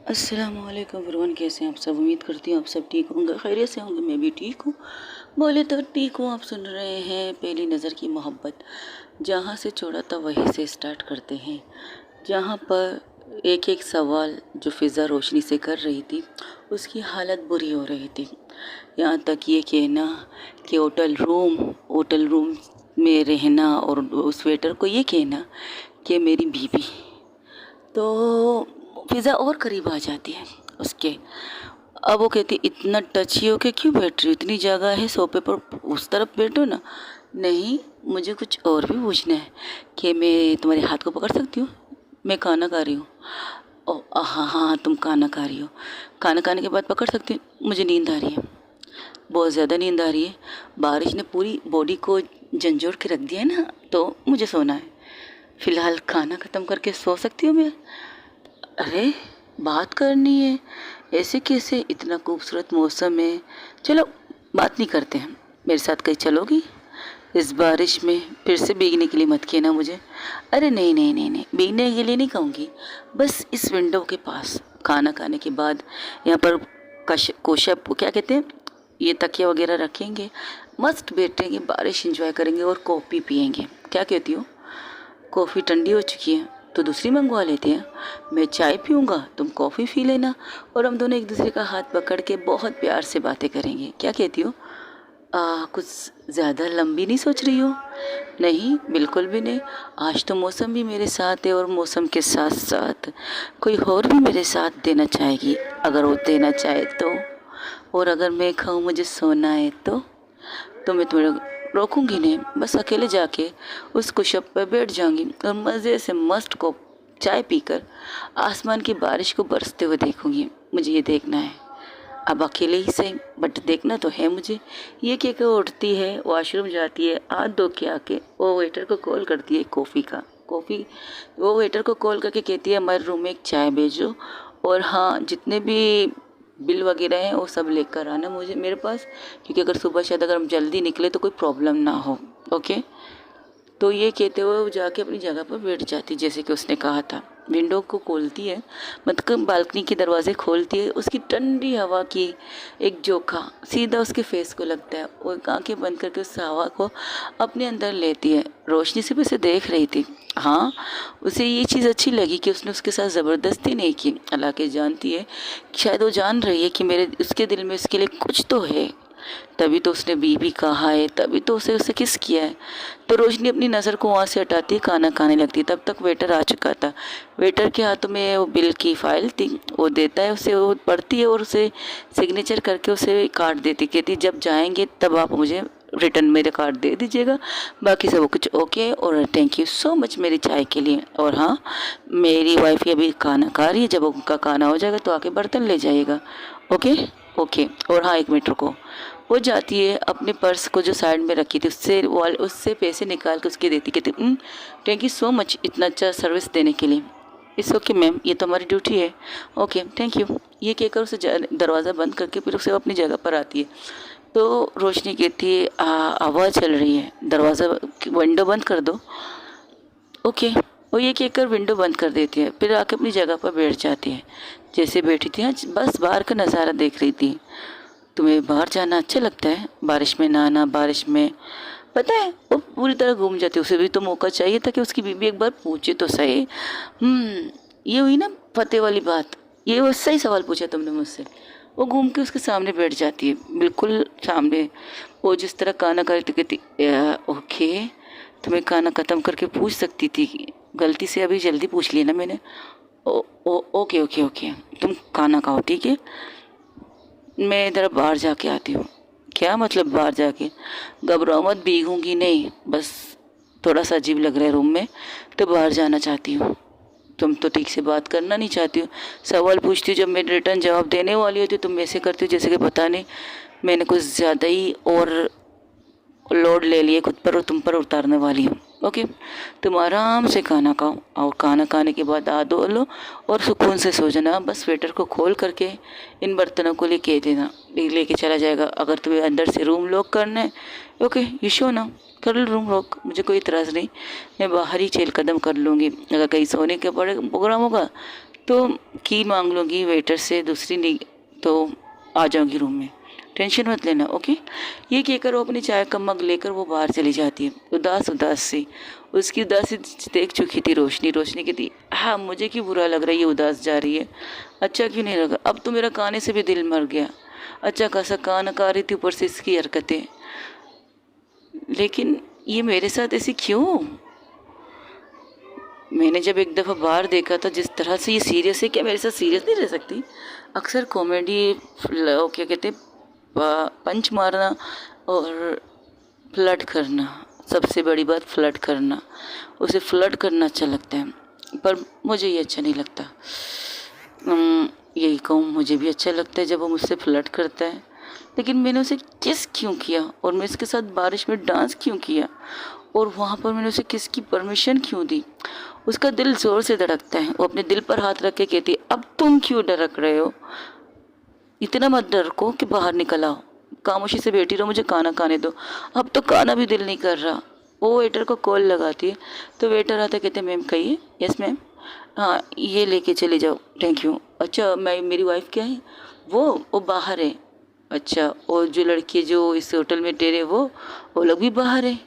अस्सलामुअलैकुम एवरीवन, कैसे हैं आप सब। उम्मीद करती हूँ आप सब ठीक होंगे, खैरियत से होंगे। मैं भी ठीक हूँ, बोले तो ठीक हूँ। आप सुन रहे हैं पहली नज़र की मोहब्बत। जहाँ से छोड़ा था वहीं से स्टार्ट करते हैं। जहाँ पर एक एक सवाल जो फ़िज़ा रोशनी से कर रही थी, उसकी हालत बुरी हो रही थी। यहाँ तक ये कहना कि होटल रूम में रहना, और उस वेटर को ये कहना कि मेरी बीवी, तो फ़िज़ा और करीब आ जाती है उसके। अब वो कहती, इतना टची होके क्यों बैठ रही हो, इतनी जगह है सोफे पर, उस तरफ बैठो ना। नहीं, मुझे कुछ और भी पूछना है कि मैं तुम्हारे हाथ को पकड़ सकती हूँ, मैं खाना खा रही हूँ। ओ हाँ हाँ, तुम खाना खा रही हो, खाना खाने के बाद पकड़ सकती हूँ, मुझे नींद आ रही है, बहुत ज़्यादा नींद आ रही है। बारिश ने पूरी बॉडी को झंझोड़ के रख दिया है ना, तो मुझे सोना है। फ़िलहाल खाना ख़त्म करके सो सकती हूँ मैं। अरे, बात करनी है, ऐसे कैसे, इतना खूबसूरत मौसम है। चलो बात नहीं करते हैं, मेरे साथ कहीं चलोगी इस बारिश में। फिर से भीगने के लिए मत कहना मुझे। अरे नहीं नहीं नहीं नहीं, भीगने के लिए नहीं कहूँगी, बस इस विंडो के पास खाना खाने के बाद यहाँ पर कोशा क्या कहते हैं, ये तकिया वगैरह रखेंगे, मस्त बैठेंगे, बारिश एंजॉय करेंगे और कॉफ़ी पियेंगे। क्या कहती हो? कॉफ़ी ठंडी हो चुकी है तो दूसरी मंगवा लेते हैं। मैं चाय पीऊँगा, तुम कॉफ़ी पी लेना, और हम दोनों एक दूसरे का हाथ पकड़ के बहुत प्यार से बातें करेंगे। क्या कहती हो? कुछ ज़्यादा लंबी नहीं सोच रही हो? नहीं, बिल्कुल भी नहीं। आज तो मौसम भी मेरे साथ है, और मौसम के साथ साथ कोई और भी मेरे साथ देना चाहेगी, अगर वो देना चाहे तो। और अगर मैं कहूँ मुझे सोना है तो मैं तुम्हें रोकूंगी नहीं, बस अकेले जाके उस कुशप पर बैठ जाऊंगी और मज़े से मस्त को चाय पीकर आसमान की बारिश को बरसते हुए देखूंगी। मुझे ये देखना है, अब अकेले ही सही, बट देखना तो है मुझे। ये कहकर उठती है, वॉशरूम जाती है, हाथ धो के आके वो वेटर को कॉल करती है कॉफ़ी। वो वेटर को कॉल करके कहती है, हमारे रूम में एक चाय भेजो, और हाँ, जितने भी बिल वगैरह हैं वो सब लेकर आना मुझे मेरे पास, क्योंकि अगर सुबह शायद अगर हम जल्दी निकले तो कोई प्रॉब्लम ना हो। ओके। तो ये कहते हुए वो जाके अपनी जगह पर बैठ जाती, जैसे कि उसने कहा था। विंडो को खोलती है, मतलब बालकनी के दरवाजे खोलती है, उसकी ठंडी हवा की एक झोंका सीधा उसके फेस को लगता है। वो आंखें बंद करके उस हवा को अपने अंदर लेती है। रोशनी से भी उसे देख रही थी। हाँ, उसे ये चीज़ अच्छी लगी कि उसने उसके साथ ज़बरदस्ती नहीं की। हालांकि जानती है, शायद वो जान रही है कि मेरे उसके दिल में उसके लिए कुछ तो है, तभी तो उसने बीबी कहा है, तभी तो उसे किस किया है। तो रोशनी अपनी नज़र को वहाँ से हटाती है, खाना खाने लगती है। तब तक वेटर आ चुका था। वेटर के हाथों में वो बिल की फाइल थी, वो देता है उसे, वो पढ़ती है और उसे सिग्नेचर करके उसे कार्ड देती, कहती जब जाएंगे तब आप मुझे रिटर्न मेरे कार्ड दे दीजिएगा, बाकी सब कुछ ओके है, और थैंक यू सो मच मेरी चाय के लिए। और हाँ, मेरी वाइफ अभी खाना खा रही है, जब उनका खाना हो जाएगा तो आके बर्तन ले जाइएगा। Okay okay. और हाँ, 1 मिनट रुको। वो जाती है, अपने पर्स को जो साइड में रखी थी उससे पैसे निकाल के उसके देती, कहती थैंक यू सो मच इतना अच्छा सर्विस देने के लिए। इट्स ओके मैम, ये तो हमारी ड्यूटी है। Okay thank you. ये कहकर उसे दरवाज़ा बंद करके फिर उसे अपनी जगह पर आती है। तो रोशनी कहती है, आवाज़ चल रही है, दरवाज़ा विंडो बंद कर दो। ओके। वो ये कहकर विंडो बंद कर देती है, फिर आके अपनी जगह पर बैठ जाती है। जैसे बैठी थी आज, बस बाहर का नज़ारा देख रही थी। तुम्हें बाहर जाना अच्छा लगता है, बारिश में नहाना, बारिश में, पता है वो पूरी तरह घूम जाती है। उसे भी तो मौका चाहिए था कि उसकी बीबी एक बार पूछे तो सही। ये हुई ना फतेह वाली बात, ये वो सही सवाल पूछा तुमने मुझसे। वो घूम के उसके सामने बैठ जाती है, बिल्कुल सामने। वो जिस तरह खाना खा रही थी, कहती ओके, तुम्हें खाना ख़त्म करके पूछ सकती थी, गलती से अभी जल्दी पूछ लिया ना मैंने। ओके ओके ओके, तुम खाना खाओ, ठीक है, मैं इधर बाहर जाके आती हूँ। क्या मतलब बाहर जाके? घबराओ मत, भीगूंगी नहीं, बस थोड़ा सा अजीब लग रहा है रूम में, तो बाहर जाना चाहती हूँ। तुम तो ठीक से बात करना नहीं चाहती हो, सवाल पूछती हो, जब मैं रिटर्न जवाब देने वाली होती तुम ऐसे करती हो जैसे कि पता नहीं मैंने कुछ ज़्यादा ही और लोड ले लिए खुद पर और तुम पर उतारने वाली हूँ। ओके, तुम आराम से खाना खाओ, और खाना खाने के बाद हाथ धो लो और सुकून से सो जाना। बस वेटर को खोल करके इन बर्तनों को लेके देना, लेके चला जाएगा। अगर तुम्हें अंदर से रूम लॉक करना है, ओके यू शो ना, कर लो रूम लॉक, मुझे कोई इतराज़ नहीं, मैं बाहर ही चहल कदम कर लूँगी। अगर कहीं सोने के बड़े प्रोग्राम होगा तो की मांग लूँगी वेटर से, दूसरी नहीं तो आ जाऊँगी रूम में, टेंशन मत लेना, ओके। ये कहकर वो अपनी चाय का मग लेकर वो बाहर चली जाती है, उदास उदास सी। उसकी उदासी देख चुकी थी रोशनी। रोशनी कहती, हाँ मुझे क्यों बुरा लग रहा है, ये उदास जा रही है, अच्छा क्यों नहीं लगा, अब तो मेरा खाने से भी दिल मर गया। अच्छा खासा खाना खा रही थी, ऊपर से इसकी हरकतें, लेकिन ये मेरे साथ ऐसी क्यों। मैंने जब एक दफ़ा बाहर देखा था जिस तरह से ये सीरियस है, क्या मेरे साथ सीरियस नहीं रह सकती। अक्सर कॉमेडी क्या कहते हैं, पंच मारना और फ्लर्ट करना, सबसे बड़ी बात फ्लर्ट करना, उसे फ्लर्ट करना अच्छा लगता है, पर मुझे ये अच्छा नहीं लगता। यही कहूँ, मुझे भी अच्छा लगता है जब वो मुझसे फ्लर्ट करता है, लेकिन मैंने उसे किस क्यों किया, और मैं इसके साथ बारिश में डांस क्यों किया, और वहाँ पर मैंने उसे किसकी परमिशन क्यों दी। उसका दिल ज़ोर से धड़कता है। वो अपने दिल पर हाथ रख के कहती है, अब तुम क्यों धड़क रहे हो, इतना मत डरको कि बाहर निकल आओ, खामोशी से बैठी रहो, मुझे खाना खाने दो। अब तो खाना भी दिल नहीं कर रहा। वो वेटर को कॉल लगाती है तो वेटर आता, कहते मैम कहिए। यस मैम, हाँ ये लेके चले जाओ, थैंक यू। अच्छा मैं, मेरी वाइफ क्या है, वो बाहर है। अच्छा, और जो लड़की जो इस होटल में ठहरे वो लोग भी बाहर है।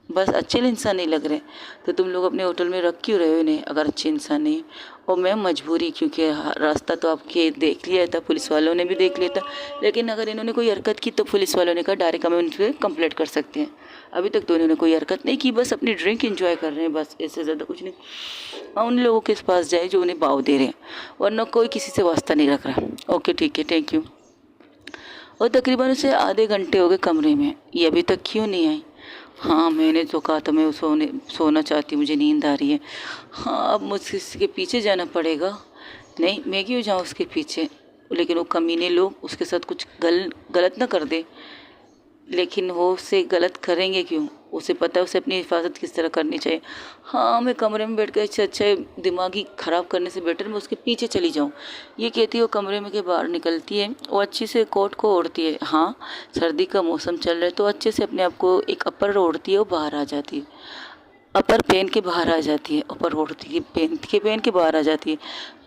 बस अच्छे इंसान नहीं लग रहे, तो तुम लोग अपने होटल में रख क्यों रहे हो इन्हें, अगर अच्छे इंसान नहीं। और मैं मजबूरी, क्योंकि रास्ता तो आपके देख लिया था, पुलिस वालों ने भी देख लिया था, लेकिन अगर इन्होंने कोई हरकत की तो पुलिस वालों ने कहा डायरेक्ट हमें उन पर कंप्लेंट कर सकते हैं। अभी तक तो इन्होंने कोई हरकत नहीं की, बस अपनी ड्रिंक एंजॉय कर रहे हैं, बस इससे ज़्यादा कुछ नहीं। उन लोगों के पास जाए जो उन्हें भाव दे रहे हैं, वरना कोई किसी से वास्ता नहीं रख रहा। ओके ठीक है, थैंक यू। और तकरीबन उसे आधे घंटे हो गए कमरे में, ये अभी तक क्यों नहीं आई। हाँ मैंने तो कहा था मैं सोना चाहती हूँ, मुझे नींद आ रही है। हाँ अब मुझे इसके पीछे जाना पड़ेगा। नहीं मैं क्यों जाऊँ उसके पीछे, लेकिन वो कमीने लोग उसके साथ कुछ गलत ना कर दे। लेकिन वो उससे गलत करेंगे क्यों, उसे पता है उसे अपनी हिफाजत किस तरह करनी चाहिए। हाँ मैं कमरे में बैठ कर अच्छा दिमागी ख़राब करने से बेटर मैं उसके पीछे चली जाऊँ। ये कहती है, वो कमरे में के बाहर निकलती है, वो अच्छी से कोट को ओढ़ती है। हाँ सर्दी का मौसम चल रहा है तो अच्छे से अपने आप को एक अपर ओढ़ती है, वो बाहर आ जाती है, अपर पहन के बाहर आ जाती है, अपर ओढ़ती है पहन के बाहर आ जाती है।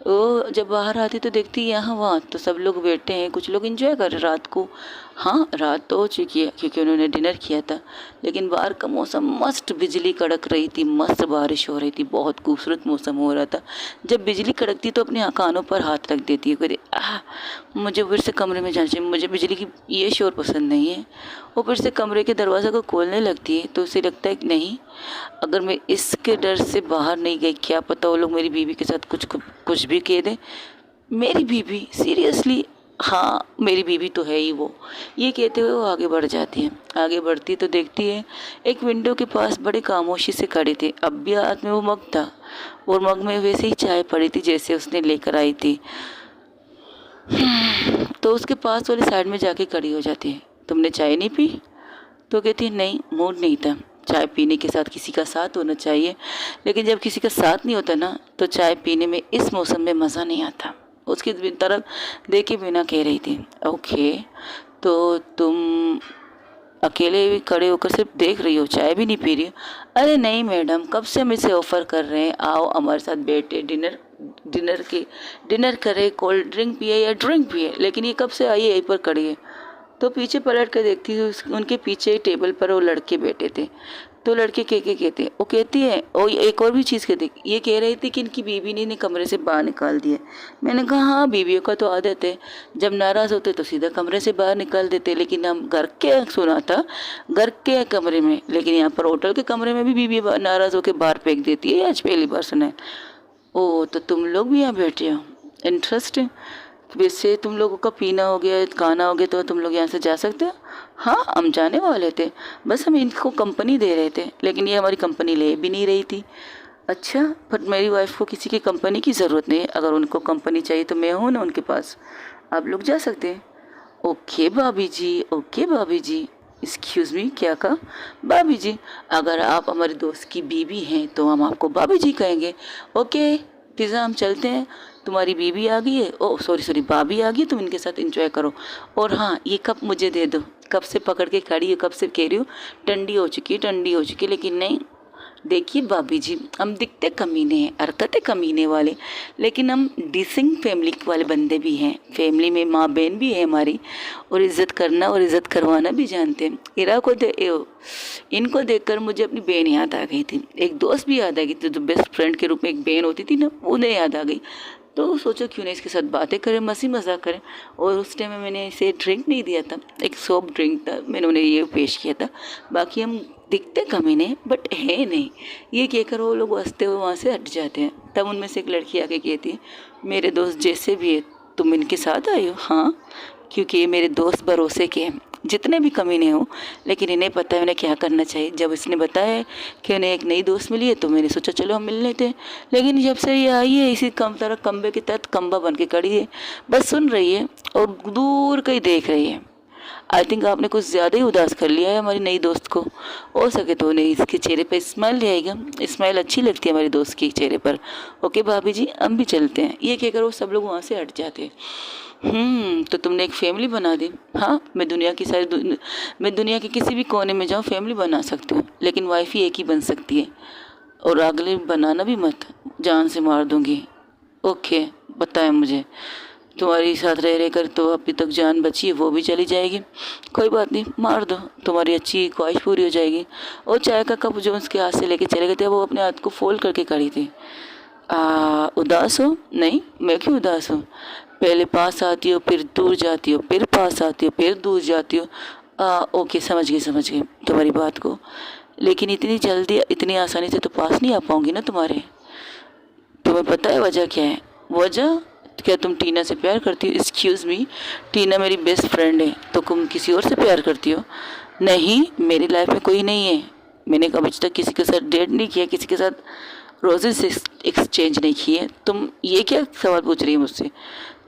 वो जब बाहर आती तो देखती है यहाँ वहाँ तो सब लोग बैठे हैं, कुछ लोग एंजॉय कर रहे रात को। हाँ रात तो हो चुकी है क्योंकि उन्होंने डिनर किया था, लेकिन बाहर का मौसम मस्त, बिजली कड़क रही थी, मस्त बारिश हो रही थी, बहुत खूबसूरत मौसम हो रहा था। जब बिजली कड़कती तो अपने कानों पर हाथ रख देती है, कहती मुझे फिर से कमरे में जाना चाहिए, मुझे बिजली की ये शोर पसंद नहीं है। वो फिर से कमरे के दरवाज़ा को खोलने लगती है तो उसे लगता है कि नहीं, अगर मैं इसके डर से बाहर नहीं गई, क्या पता वो लोग मेरी बीवी के साथ कुछ भी कह दें। मेरी बीवी, सीरियसली, हाँ मेरी बीवी तो है ही वो। ये कहते हुए वो आगे बढ़ जाती है। आगे बढ़ती तो देखती है एक विंडो के पास बड़ी खामोशी से खड़ी थी। अब भी हाथ में वो मग था और मग में वैसे ही चाय पड़ी थी जैसे उसने लेकर आई थी। तो उसके पास वाली साइड में जाके खड़ी हो जाती है, तुमने चाय नहीं पी। तो कहती है नहीं, मूड नहीं था। चाय पीने के साथ किसी का साथ होना चाहिए, लेकिन जब किसी का साथ नहीं होता ना तो चाय पीने में इस मौसम में मज़ा नहीं आता। उसकी तरफ देखे बिना कह रही थी, ओके तो तुम अकेले भी खड़े होकर सिर्फ देख रही हो, चाय भी नहीं पी रही हो। अरे नहीं मैडम, कब से हम इसे ऑफ़र कर रहे हैं, आओ हमारे साथ बैठे, डिनर करे, कोल्ड ड्रिंक पिए या ड्रिंक पिए, लेकिन ये कब से आई है यहीं पर खड़ी है। तो पीछे पलट कर देखती है, उनके पीछे टेबल पर वो लड़के बैठे थे। तो लड़के कहते, वो कहती है, और एक और भी चीज़ कहती, ये कह रही थी कि इनकी बीवी ने इन्हें कमरे से बाहर निकाल दिया। मैंने कहा हाँ बीवियों का तो आदत है, जब नाराज़ होते तो सीधा कमरे से बाहर निकाल देते, लेकिन हम घर के सुना था घर के कमरे में, लेकिन यहाँ पर होटल के कमरे में भी बीवी नाराज़ होकर बाहर फेंक देती है, आज पहली बार सुना है। ओह तो तुम लोग भी यहाँ बैठे हो, इंटरेस्टिंग। वैसे तुम लोगों का पीना हो गया, खाना हो गया, तो तुम लोग यहाँ से जा सकते हो। हाँ हम जाने वाले थे, बस हम इनको कंपनी दे रहे थे, लेकिन ये हमारी कंपनी ले भी नहीं रही थी। अच्छा पर मेरी वाइफ को किसी की कंपनी की ज़रूरत नहीं है, अगर उनको कंपनी चाहिए तो मैं हूँ ना उनके पास, आप लोग जा सकते हैं। ओके भाभी जी, ओके भाभी जी। एक्सक्यूज़ मी, क्या कहा? भाभी जी, अगर आप हमारे दोस्त की बीवी हैं तो हम आपको भाभी जी कहेंगे। ओके पिज़्ज़ा हम चलते हैं, तुम्हारी बीवी आ गई है, ओह सॉरी भाभी आ गई है, तुम इनके साथ एंजॉय करो। और हाँ ये कप मुझे दे दो, कब से पकड़ के खड़ी है, कब से कह रही हूँ ठंडी हो चुकी है, लेकिन नहीं देखिए भाभी जी, हम दिखते कमीने हैं, हरकतें कमीने वाले, लेकिन हम डिसेंट फैमिली वाले बंदे भी हैं। फैमिली में माँ बहन भी है हमारी, और इज़्ज़त करना और इज़्ज़त करवाना भी जानते हैं। इनको देखकर मुझे अपनी बहन याद आ गई थी, एक दोस्त भी याद आ गई थी, जो बेस्ट फ्रेंड के रूप में एक बहन होती थी ना, उन्हें याद आ गई। तो सोचा क्यों नहीं इसके साथ बातें करें, मस्ती मजाक करें। और उस टाइम में मैंने इसे ड्रिंक नहीं दिया था, एक सॉफ्ट ड्रिंक था, मैंने उन्हें ये पेश किया था। बाकी हम दिखते कमीने बट है नहीं, ये कहकर वो लोग हंसते हुए वहाँ से हट जाते हैं। तब उनमें से एक लड़की आके कहती है, मेरे दोस्त जैसे भी है तुम इनके साथ आई हो। हाँ, क्योंकि ये मेरे दोस्त भरोसे के हैं, जितने भी कमीने हो, लेकिन इन्हें पता है उन्हें क्या करना चाहिए। जब इसने बताया कि उन्हें एक नई दोस्त मिली है तो मैंने सोचा चलो हम मिल लेते हैं। लेकिन जब से ये आई है इसी कम तरह कम्बे के तहत कम्बा बन के खड़ी है, बस सुन रही है और दूर कहीं देख रही है। आई थिंक आपने कुछ ज़्यादा ही उदास कर लिया है हमारी नई दोस्त को। हो सके तो उन्हें इसके चेहरे पर स्माइल ले आएगा, स्माइल अच्छी लगती है हमारी दोस्त के चेहरे पर। ओके भाभी जी, हम भी चलते हैं, ये कहकर वो सब लोग वहाँ से हट जाते हैं। तो तुमने एक फैमिली बना दी। हाँ, मैं दुनिया के किसी भी कोने में जाऊँ फैमिली बना सकती हूँ, लेकिन वाइफ ही एक ही बन सकती है, और अगले बनाना भी मत, जान से मार दूंगी। ओके, बताएं मुझे, तुम्हारी साथ रह रह कर तो अभी तक जान बची है, वो भी चली जाएगी। कोई बात नहीं, मार दो, तुम्हारी अच्छी ख्वाहिश पूरी हो जाएगी। और चाय का कप जो उसके हाथ से लेके चले गए थे, वो अपने हाथ को फोल्ड करके खड़ी थी। उदास हो? नहीं, मैं क्यों उदास हूँ? पहले पास आती हो, फिर दूर जाती हो, फिर पास आती हो, फिर दूर जाती हो। ओके, समझ गई तुम्हारी बात को, लेकिन इतनी जल्दी इतनी आसानी से तो पास नहीं आ पाऊंगी ना तुम्हारे। तुम्हें पता है वजह क्या है? वजह क्या, तुम टीना से प्यार करती हो? एक्सक्यूज़ मी, टीना मेरी बेस्ट फ्रेंड है, तो तुम किसी और से प्यार करती हो? नहीं, मेरी लाइफ में कोई नहीं है। मैंने कभी तक किसी के साथ डेट नहीं किया, किसी के साथ रोजेस एक्सचेंज नहीं किए। तुम ये क्या सवाल पूछ रही है मुझसे?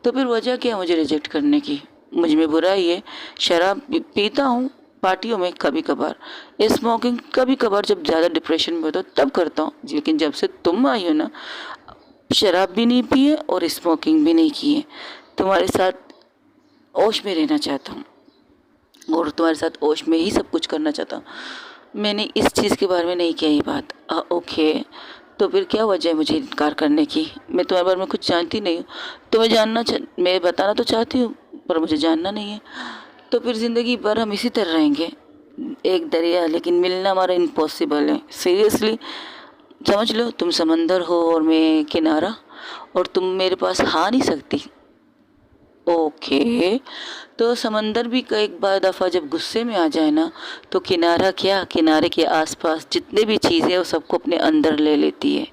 तो फिर वजह क्या है मुझे रिजेक्ट करने की? मुझ में बुराई है? शराब पीता हूँ पार्टियों में कभी कभार, स्मोकिंग कभी कभार, जब ज़्यादा डिप्रेशन में होता हूँ तब करता हूँ। लेकिन जब से तुम आई हो ना, शराब भी नहीं पी है और स्मोकिंग भी नहीं की है। तुम्हारे साथ ओश में रहना चाहता हूँ, और तुम्हारे साथ ओश में ही सब कुछ करना चाहता हूँ। मैंने इस चीज़ के बारे में नहीं किया ये बात। ओके, तो फिर क्या वजह है मुझे इनकार करने की? मैं तुम्हारे बारे में कुछ जानती नहीं हूँ। मैं बताना तो चाहती हूँ, पर मुझे जानना नहीं है। तो फिर ज़िंदगी भर हम इसी तरह रहेंगे, एक दरिया, लेकिन मिलना हमारा इम्पॉसिबल है। सीरियसली समझ लो, तुम समंदर हो और मैं किनारा, और तुम मेरे पास आ नहीं सकती। ओके, तो समंदर भी एक बार दफ़ा जब गुस्से में आ जाए ना, तो किनारा क्या, किनारे के आसपास जितने भी चीज़ें हैं वो सबको अपने अंदर ले लेती है।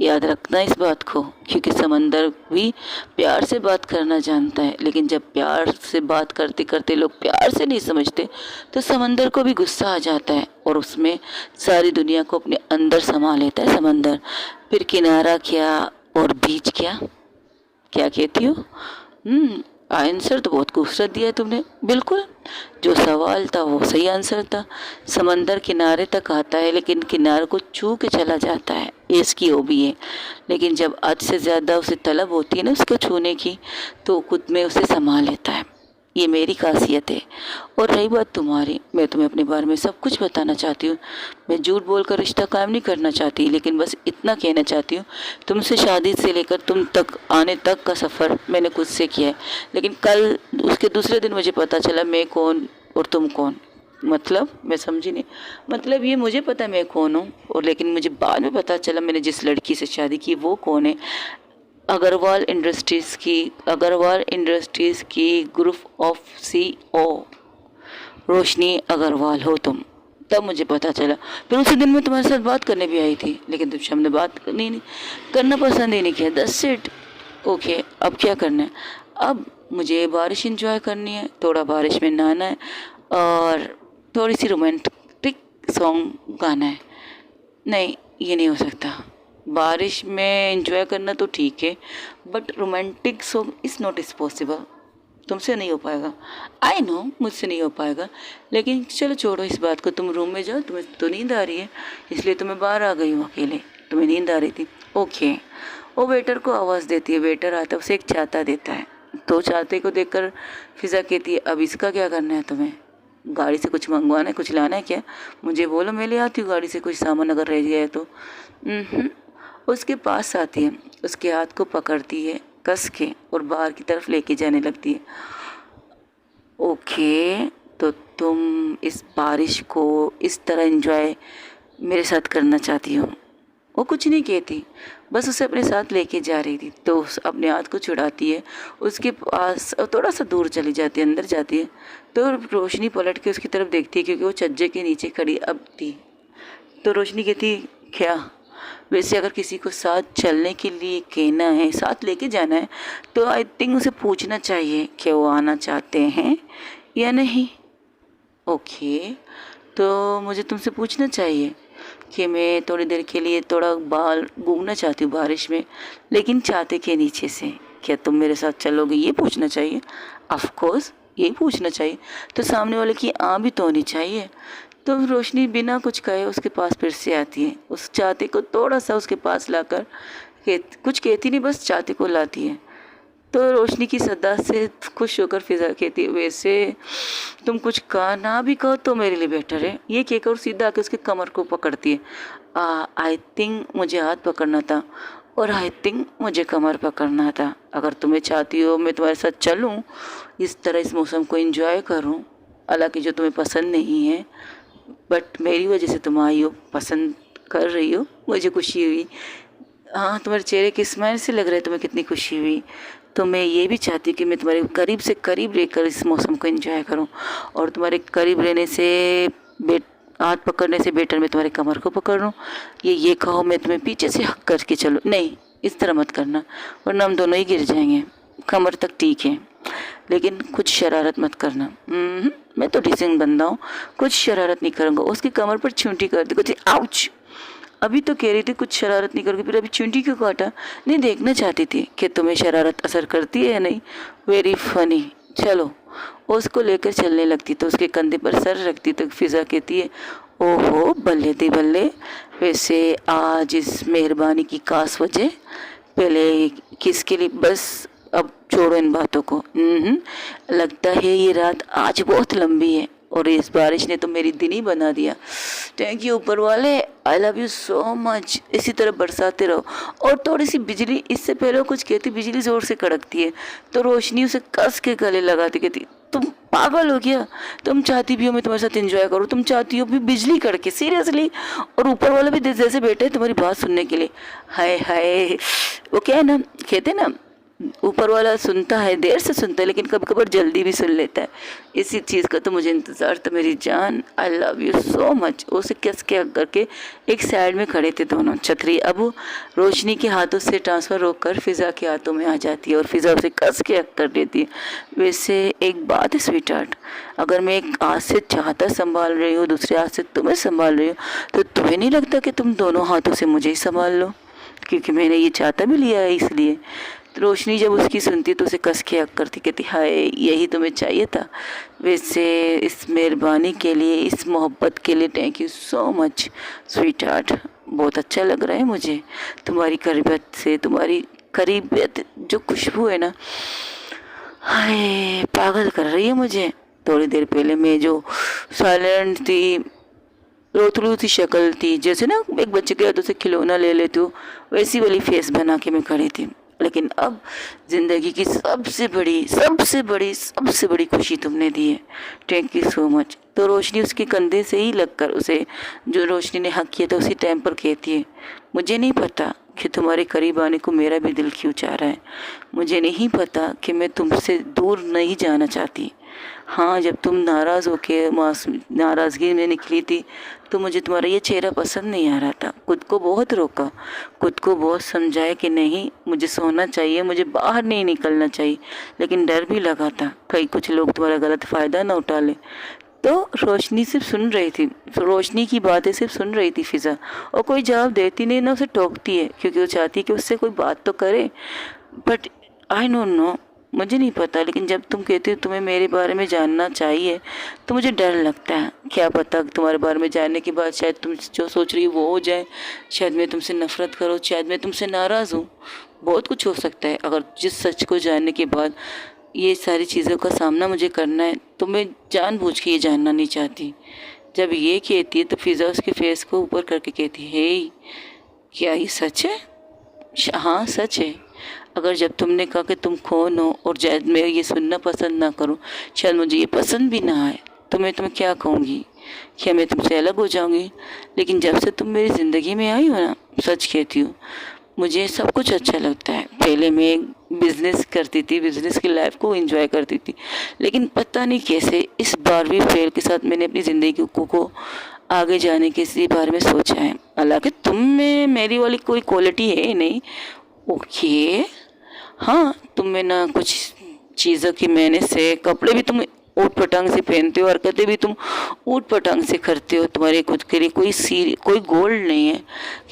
याद रखना इस बात को, क्योंकि समंदर भी प्यार से बात करना जानता है, लेकिन जब प्यार से बात करते करते लोग प्यार से नहीं समझते, तो समंदर को भी गुस्सा आ जाता है और उसमें सारी दुनिया को अपने अंदर समा लेता है समंदर। फिर किनारा क्या और बीच क्या, क्या कहती हो? आंसर तो बहुत खूबसूरत दिया है तुमने। बिल्कुल, जो सवाल था वो सही आंसर था। समंदर किनारे तक आता है, लेकिन किनारे को छू के चला जाता है, ये इसकी हॉबी है। लेकिन जब हद से ज़्यादा उसे तलब होती है ना उसको छूने की, तो खुद में उसे समा लेता है। ये मेरी खासियत है। और रही बात तुम्हारी, मैं तुम्हें अपने बारे में सब कुछ बताना चाहती हूँ। मैं झूठ बोलकर रिश्ता कायम नहीं करना चाहती, लेकिन बस इतना कहना चाहती हूँ, तुमसे शादी से लेकर तुम तक आने तक का सफ़र मैंने खुद से किया है। लेकिन कल उसके दूसरे दिन मुझे पता चला मैं कौन और तुम कौन। मतलब मैं समझी नहीं। मतलब ये मुझे पता है मैं कौन हूँ, और लेकिन मुझे बाद में पता चला मैंने जिस लड़की से शादी की वो कौन है। अग्रवाल इंडस्ट्रीज़ की ग्रुप ऑफ CEO रोशनी अग्रवाल हो तुम। तब मुझे पता चला। फिर उसी दिन मैं तुम्हारे साथ बात करने भी आई थी, लेकिन तुम हमने बात नहीं करना पसंद ही नहीं किया। That's it. ओके, अब क्या करना है? अब मुझे बारिश इंजॉय करनी है, थोड़ा बारिश में नहाना है, और थोड़ी सी रोमांटिक सॉन्ग गाना है। नहीं, ये नहीं हो सकता। बारिश में एंजॉय करना तो ठीक है, but romantic song is not is possible. तुमसे नहीं हो पाएगा। आई नो मुझसे नहीं हो पाएगा, लेकिन चलो छोड़ो इस बात को। तुम रूम में जाओ, तुम्हें तो नींद आ रही है, इसलिए तो मैं बाहर आ गई हूँ अकेले। तुम्हें नींद आ रही थी? ओके। वो वेटर को आवाज़ देती है, वेटर आता है, उसे एक छाता देता है। तो छाते को देखकर फिजा कहती है, अब इसका क्या करना है तुम्हें? गाड़ी से कुछ मंगवाना है, कुछ लाना है क्या? मुझे बोलो, मैं ले आती हूँ गाड़ी से कुछ सामान अगर रह गया है तो। उसके पास आती है, उसके हाथ को पकड़ती है कस के और बाहर की तरफ लेके जाने लगती है। ओके, तो तुम इस बारिश को इस तरह एंजॉय मेरे साथ करना चाहती हो? वो कुछ नहीं कहती, बस उसे अपने साथ लेके जा रही थी। तो अपने हाथ को छुड़ाती है, उसके पास थोड़ा सा दूर चली जाती है, अंदर जाती है। तो रोशनी पलट के उसकी तरफ देखती है, क्योंकि वो छज्जे के नीचे खड़ी अब थी। तो रोशनी कहती, क्या वैसे अगर किसी को साथ चलने के लिए कहना है, साथ लेके जाना है, तो आई थिंक उसे पूछना चाहिए कि वो आना चाहते हैं या नहीं। ओके, तो मुझे तुमसे पूछना चाहिए कि मैं थोड़ी देर के लिए थोड़ा बाहर घूमना चाहती हूँ बारिश में, लेकिन छाते के नीचे से। क्या तुम मेरे साथ चलोगे? ये पूछना चाहिए। ऑफ कोर्स ये पूछना चाहिए। तो सामने वाले की भी तो होनी चाहिए। तो रोशनी बिना कुछ कहे उसके पास फिर से आती है, उस छाते को थोड़ा सा उसके पास लाकर कुछ कहती नहीं, बस छाते को लाती है। तो रोशनी की सदा से खुश होकर फिजा कहती है, वैसे तुम कुछ कहा ना भी कहो तो मेरे लिए बेटर है। ये कहकर सीधा आके उसके कमर को पकड़ती है। आई थिंक मुझे हाथ पकड़ना था और आई थिंक मुझे कमर पकड़ना था। अगर तुम्हें चाहती हो मैं तुम्हारे साथ चलूँ, इस तरह इस मौसम को एंजॉय करूँ, हालांकि जो तुम्हें पसंद नहीं है, बट मेरी वजह से तुम आई हो, पसंद कर रही हो, मुझे खुशी हुई। हाँ, तुम्हारे चेहरे की स्माइल से लग रहा है तुम्हें कितनी खुशी हुई। तो मैं ये भी चाहती हूँ कि मैं तुम्हारे करीब से करीब रहकर इस मौसम को एंजॉय करूँ, और तुम्हारे करीब रहने से हाथ पकड़ने से बेटर मैं तुम्हारे कमर को पकड़ लूँ। ये कहो मैं तुम्हें पीछे से हक करके चलूँ? नहीं, इस तरह मत करना, वरना हम दोनों ही गिर जाएंगे। कमर तक ठीक है, लेकिन कुछ शरारत मत करना। मैं तो डिसेंट बंदा हूँ, कुछ शरारत नहीं करूँगा। उसकी कमर पर छूंटी कर दी, कुछ आउच। अभी तो कह रही थी कुछ शरारत नहीं करोगी, फिर अभी चुंटी क्यों काटा? नहीं, देखना चाहती थी कि तुम्हें शरारत असर करती है या नहीं। Very funny. चलो, उसको लेकर चलने लगती तो उसके कंधे पर सर रखती तो फिजा कहती है, ओहो बल्ले दी बल्ले, वैसे आज इस मेहरबानी की खास वजह पहले किसके लिए? बस अब छोड़ो इन बातों को। लगता है ये रात आज बहुत लंबी है और इस बारिश ने तो मेरी दिन ही बना दिया। थैंक यू ऊपर वाले, I love you so much. इसी तरह बरसाते रहो। और थोड़ी सी बिजली, इससे पहले कुछ कहती, बिजली ज़ोर से कड़कती है। तो रोशनी उसे कस के गले लगाती, कहती तुम पागल हो गया? तुम चाहती भी हो मैं तुम्हारे साथ एंजॉय करूँ, तुम चाहती हो भी बिजली कड़के? सीरियसली? और ऊपर वाले भी जैसे बैठे हैं तुम्हारी बात सुनने के लिए। हाय हाय, वो क्या है ना, कहते ना, ऊपर वाला सुनता है, देर से सुनता है, लेकिन कभी कभार जल्दी भी सुन लेता है। इसी चीज़ का तो मुझे इंतज़ार था मेरी जान। I love you so much. उसे कस के हक करके एक साइड में खड़े थे दोनों। छतरी अब रोशनी के हाथों से ट्रांसफ़र होकर फिज़ा के हाथों में आ जाती है और फिज़ा उसे कस के हक कर देती है। वैसे एक बात है स्वीट हार्ट, अगर मैं एक हाथ से चाहता संभाल रही हूँ, दूसरे हाथ से तुम्हें संभाल रही हूँ, तो तुम्हें नहीं लगता कि तुम दोनों हाथों से मुझे ही संभाल लो? क्योंकि मैंने ये चाहता भी लिया है इसलिए। रोशनी जब उसकी सुनती तो उसे कस के हक करती, कहती हाय यही तुम्हें चाहिए था। वैसे इस मेहरबानी के लिए, इस मोहब्बत के लिए thank you so much sweet heart. बहुत अच्छा लग रहा है मुझे तुम्हारी करीबियत से, तुम्हारी करीबियत जो खुशबू है ना, हाय पागल कर रही है मुझे। थोड़ी देर पहले मैं जो साइलेंट थी, रोतलू सी शक्ल थी, जैसे ना एक बच्चे के हाथों से खिलौना ले लेती हूँ, वैसी वाली फेस बना के मैं खड़ी थी। लेकिन अब ज़िंदगी की सबसे बड़ी खुशी तुमने दी है। Thank you so much. तो रोशनी उसके कंधे से ही लगकर उसे, जो रोशनी ने हक किया था उसी टाइम पर कहती है, मुझे नहीं पता कि तुम्हारे करीब आने को मेरा भी दिल क्यों चाह रहा है। मुझे नहीं पता कि मैं तुमसे दूर नहीं जाना चाहती। हाँ, जब तुम नाराज़ होके नाराज़गी में निकली थी तो मुझे तुम्हारा ये चेहरा पसंद नहीं आ रहा था। खुद को बहुत रोका, खुद को बहुत समझाया कि नहीं मुझे सोना चाहिए, मुझे बाहर नहीं निकलना चाहिए, लेकिन डर भी लगा था कहीं कुछ लोग तुम्हारा गलत फ़ायदा ना उठा ले। तो रोशनी सिर्फ सुन रही थी, रोशनी की बातें सिर्फ सुन रही थी फिज़ा, और कोई जवाब देती नहीं, ना उसे टोकती है, क्योंकि वो चाहती है कि उससे कोई बात तो करे। बट आई डोंट नो, मुझे नहीं पता, लेकिन जब तुम कहते हो तुम्हें मेरे बारे में जानना चाहिए तो मुझे डर लगता है। क्या पता तुम्हारे बारे में जानने के बाद शायद तुम जो सोच रही हो वो हो जाए, शायद मैं तुमसे नफ़रत करूँ, शायद मैं तुमसे नाराज़ हूँ, बहुत कुछ हो सकता है। अगर जिस सच को जानने के बाद ये सारी चीज़ों का सामना मुझे करना है, तो मैं जानबूझ के ये जानना नहीं चाहती। जब ये कहती है तो फ़िज़ा उसके फेस को ऊपर करके कहती है, हे क्या ये सच है? हाँ सच है। अगर जब तुमने कहा कि तुम कौन हो और शायद मैं ये सुनना पसंद ना करूं, शायद मुझे ये पसंद भी ना आए, तो मैं तुम्हें क्या कहूँगी? क्या मैं तुमसे अलग हो जाऊँगी? लेकिन जब से तुम मेरी ज़िंदगी में आई हो ना, सच कहती हूँ, मुझे सब कुछ अच्छा लगता है। पहले मैं बिज़नेस करती थी, बिज़नेस की लाइफ को एंजॉय करती थी, लेकिन पता नहीं कैसे इस 12वीं फेल के साथ मैंने अपनी ज़िंदगी को आगे जाने के इसी बारे में सोचा है। हालांकि तुम में मेरी वाली कोई क्वालिटी है ही नहीं। ओके, हाँ, तुम में ना कुछ चीज़ों की मेहनत से, कपड़े भी तुम ऊट पटांग से पहनते हो, हरकतें भी तुम ऊट पटांग से करते हो, तुम्हारे खुद के लिए कोई गोल्ड नहीं है।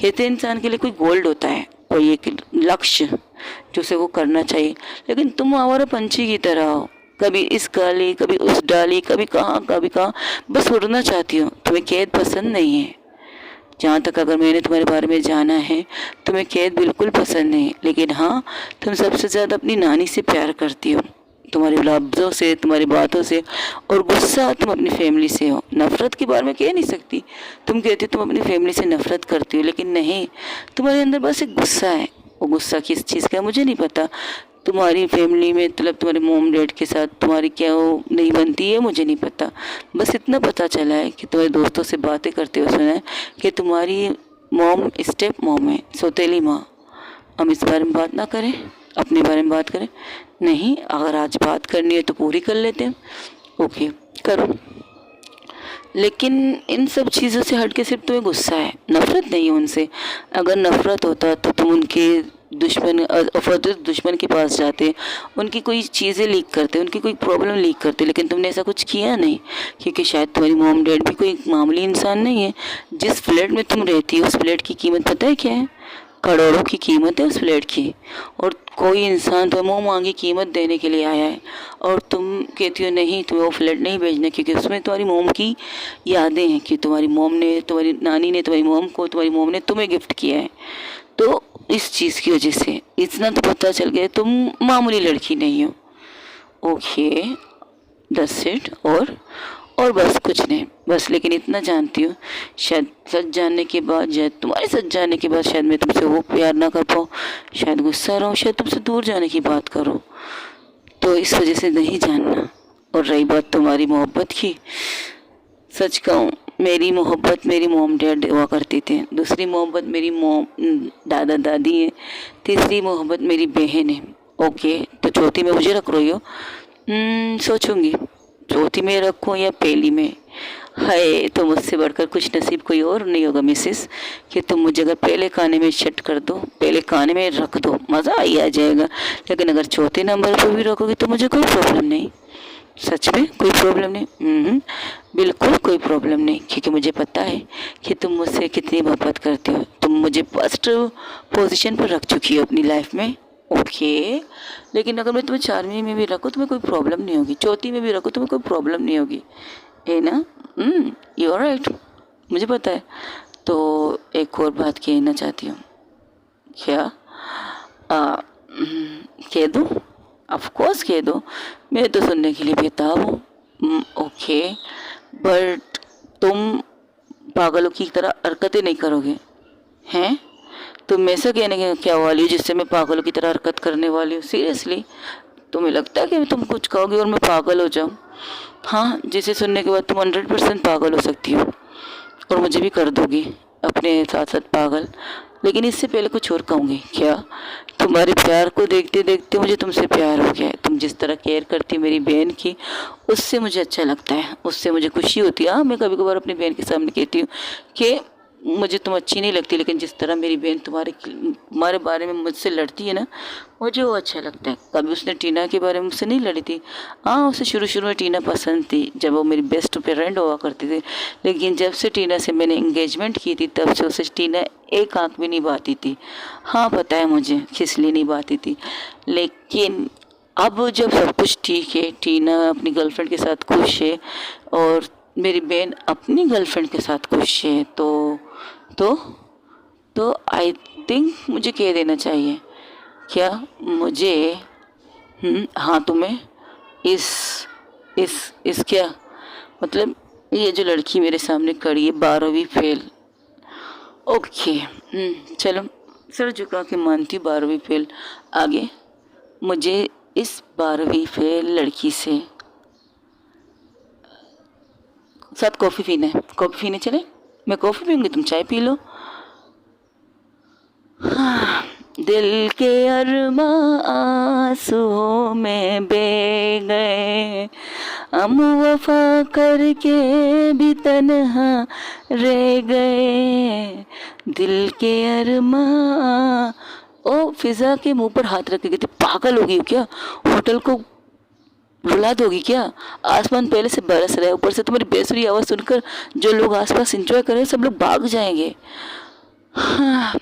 कहते हैं इंसान के लिए कोई गोल्ड होता है, कोई एक लक्ष्य जो उसे वो करना चाहिए, लेकिन तुम आवारा पंछी की तरह हो, कभी इस डाली कभी उस डाली, कभी कहाँ, बस उड़ना चाहती हो। तुम्हें कैद पसंद नहीं है। जहाँ तक अगर मैंने तुम्हारे बारे में जाना है, तुम्हें कैद बिल्कुल पसंद नहीं, लेकिन हाँ, तुम सबसे ज़्यादा अपनी नानी से प्यार करती हो, तुम्हारे लफ्ज़ों से, तुम्हारी बातों से, और गुस्सा तुम अपनी फैमिली से हो। नफ़रत के बारे में कह नहीं सकती। तुम कहती हो तुम अपनी फैमिली से नफ़रत करती हो, लेकिन नहीं, तुम्हारे अंदर बस एक गुस्सा है। वो गुस्सा किस चीज़ का है मुझे नहीं पता। तुम्हारी फैमिली में मतलब तुम्हारे मोम डैड के साथ तुम्हारी क्या वो नहीं बनती है, मुझे नहीं पता। बस इतना पता चला है कि तुम्हारे दोस्तों से बातें करते हुए सुना है कि तुम्हारी मोम स्टेप मोम है, सौतेली माँ। हम इस बारे में बात ना करें, अपने बारे में बात करें। नहीं, अगर आज बात करनी है तो पूरी कर लेते हैं। ओके, करो। लेकिन इन सब चीज़ों से हट के सिर्फ तुम्हें गुस्सा है, नफ़रत नहीं है उनसे। अगर नफ़रत होता तो तुम उनके दुश्मन के पास जाते, उनकी कोई चीज़ें लीक करते, उनकी कोई प्रॉब्लम लीक करते, लेकिन तुमने ऐसा कुछ किया नहीं, क्योंकि शायद तुम्हारी मॉम डैड भी कोई मामूली इंसान नहीं है। जिस फ्लैट में तुम रहती हो उस फ्लैट की कीमत पता है क्या है? करोड़ों की कीमत है उस फ्लैट की, और कोई इंसान तुम्हें मुँह मांगी कीमत देने के लिए आया है, और तुम कहती हो नहीं, तुम्हें वो फ्लैट नहीं भेजना, क्योंकि उसमें तुम्हारी मोम की यादें हैं कि तुम्हारी मोम ने, तुम्हारी नानी ने तुम्हारी मोम को, तुम्हारी मोम ने तुम्हें गिफ्ट किया है। तो इस चीज़ की वजह से इतना तो पता चल गया तुम मामूली लड़की नहीं हो। Okay, that's it. और बस कुछ नहीं, बस। लेकिन इतना जानती हूँ, शायद सच जानने के बाद, शायद तुम्हारे सच जानने के बाद, शायद मैं तुमसे वो प्यार ना कर पाऊँ, शायद गुस्सा रहूँ, शायद तुमसे दूर जाने की बात करूँ। तो इस वजह से नहीं जानना। और रही बात तुम्हारी मोहब्बत की, सच कहूँ, मेरी मोहब्बत मेरी मोम डैड हुआ करती थी, दूसरी मोहब्बत मेरी मोम दादा दादी है, तीसरी मोहब्बत मेरी बहन है। ओके, तो चौथी में मुझे रख रही हो? सोचूंगी चौथी में रखूँ या पहली में। हाय, तो मुझसे बढ़कर कुछ नसीब कोई और नहीं होगा मिसेस, कि तुम मुझे अगर पहले खाने में सेट कर दो, पहले खाने में रख दो, मज़ा ही आ जाएगा। लेकिन अगर चौथे नंबर पर भी रखोगे तो मुझे कोई प्रॉब्लम नहीं। सच में कोई प्रॉब्लम नहीं। बिल्कुल कोई प्रॉब्लम नहीं, क्योंकि मुझे पता है कि तुम मुझसे कितनी मोहब्बत करते हो। तुम मुझे फर्स्ट पोजीशन पर रख चुकी हो अपनी लाइफ में। ओके, लेकिन अगर मैं तुम्हें 4वीं में भी रखूँ तुम्हें कोई प्रॉब्लम नहीं होगी, चौथी में भी रखूँ तुम्हें कोई प्रॉब्लम नहीं होगी, है ना? यू आर राइट, मुझे पता है। तो एक और बात कहना चाहती हूँ। क्या? कह दूँ? ऑफ कोर्स कह दो, मैं तो सुनने के लिए बेताब हूँ। ओके, बट तुम पागलों की तरह हरकतें नहीं करोगे, हैं? तुम ऐसा कहने के क्या वाली हो जिससे मैं पागलों की तरह हरकत करने वाली हूँ? सीरियसली तुम्हें लगता है कि तुम कुछ कहोगे और मैं पागल हो जाऊँ? हाँ, जिसे सुनने के बाद तुम 100% पागल हो सकती हो, और मुझे भी कर दोगी अपने साथ साथ पागल। लेकिन इससे पहले कुछ और कहूँगी। क्या? तुम्हारे प्यार को देखते देखते मुझे तुमसे प्यार हो गया है। तुम जिस तरह केयर करती हो मेरी बहन की, उससे मुझे अच्छा लगता है, उससे मुझे खुशी होती है। हाँ, मैं कभी कभार अपनी बहन के सामने कहती हूँ कि मुझे तुम अच्छी नहीं लगती, लेकिन जिस तरह मेरी बहन तुम्हारे बारे में मुझसे लड़ती है ना, मुझे वो अच्छा लगता है। कभी उसने टीना के बारे में मुझसे नहीं लड़ी थी। हाँ, उसे शुरू में टीना पसंद थी जब वो मेरी बेस्ट फ्रेंड हुआ करती थी, लेकिन जब से टीना से मैंने एंगेजमेंट की थी तब से उसे टीना एक आँख भी नहीं बाती थी। हाँ, पता है मुझे, खिसली नहीं बाती थी। लेकिन अब जब सब कुछ ठीक है, टीना अपनी गर्लफ्रेंड के साथ खुश है और मेरी बहन अपनी गर्लफ्रेंड के साथ खुश है, तो आई थिंक मुझे कह देना चाहिए। क्या? मुझे हाँ तुम्हें इस इस क्या मतलब, ये जो लड़की मेरे सामने खड़ी है 12वीं फेल। ओके, चलो सर झुका के मानती हूँ 12वीं फेल। आगे मुझे इस 12वीं फेल लड़की से साथ कॉफ़ी पीना है। कॉफ़ी पीने चले? मैं कॉफ़ी पीऊँगी, तुम चाय पी लो। हाँ, दिल के अरमा आंसुओं में बह गए, हम वफा करके भी तन्हा रह गए, दिल के अरमा। ओ फिजा के मुंह पर हाथ रख के कहती, पागल होगी क्या? होटल को रुला दोगी क्या? आसमान पहले से बरस रहा है, ऊपर से तुम्हारी बेसुरी आवाज़ सुनकर जो लोग आसपास एंजॉय कर रहे हैं सब लोग भाग जाएंगे। हाँ,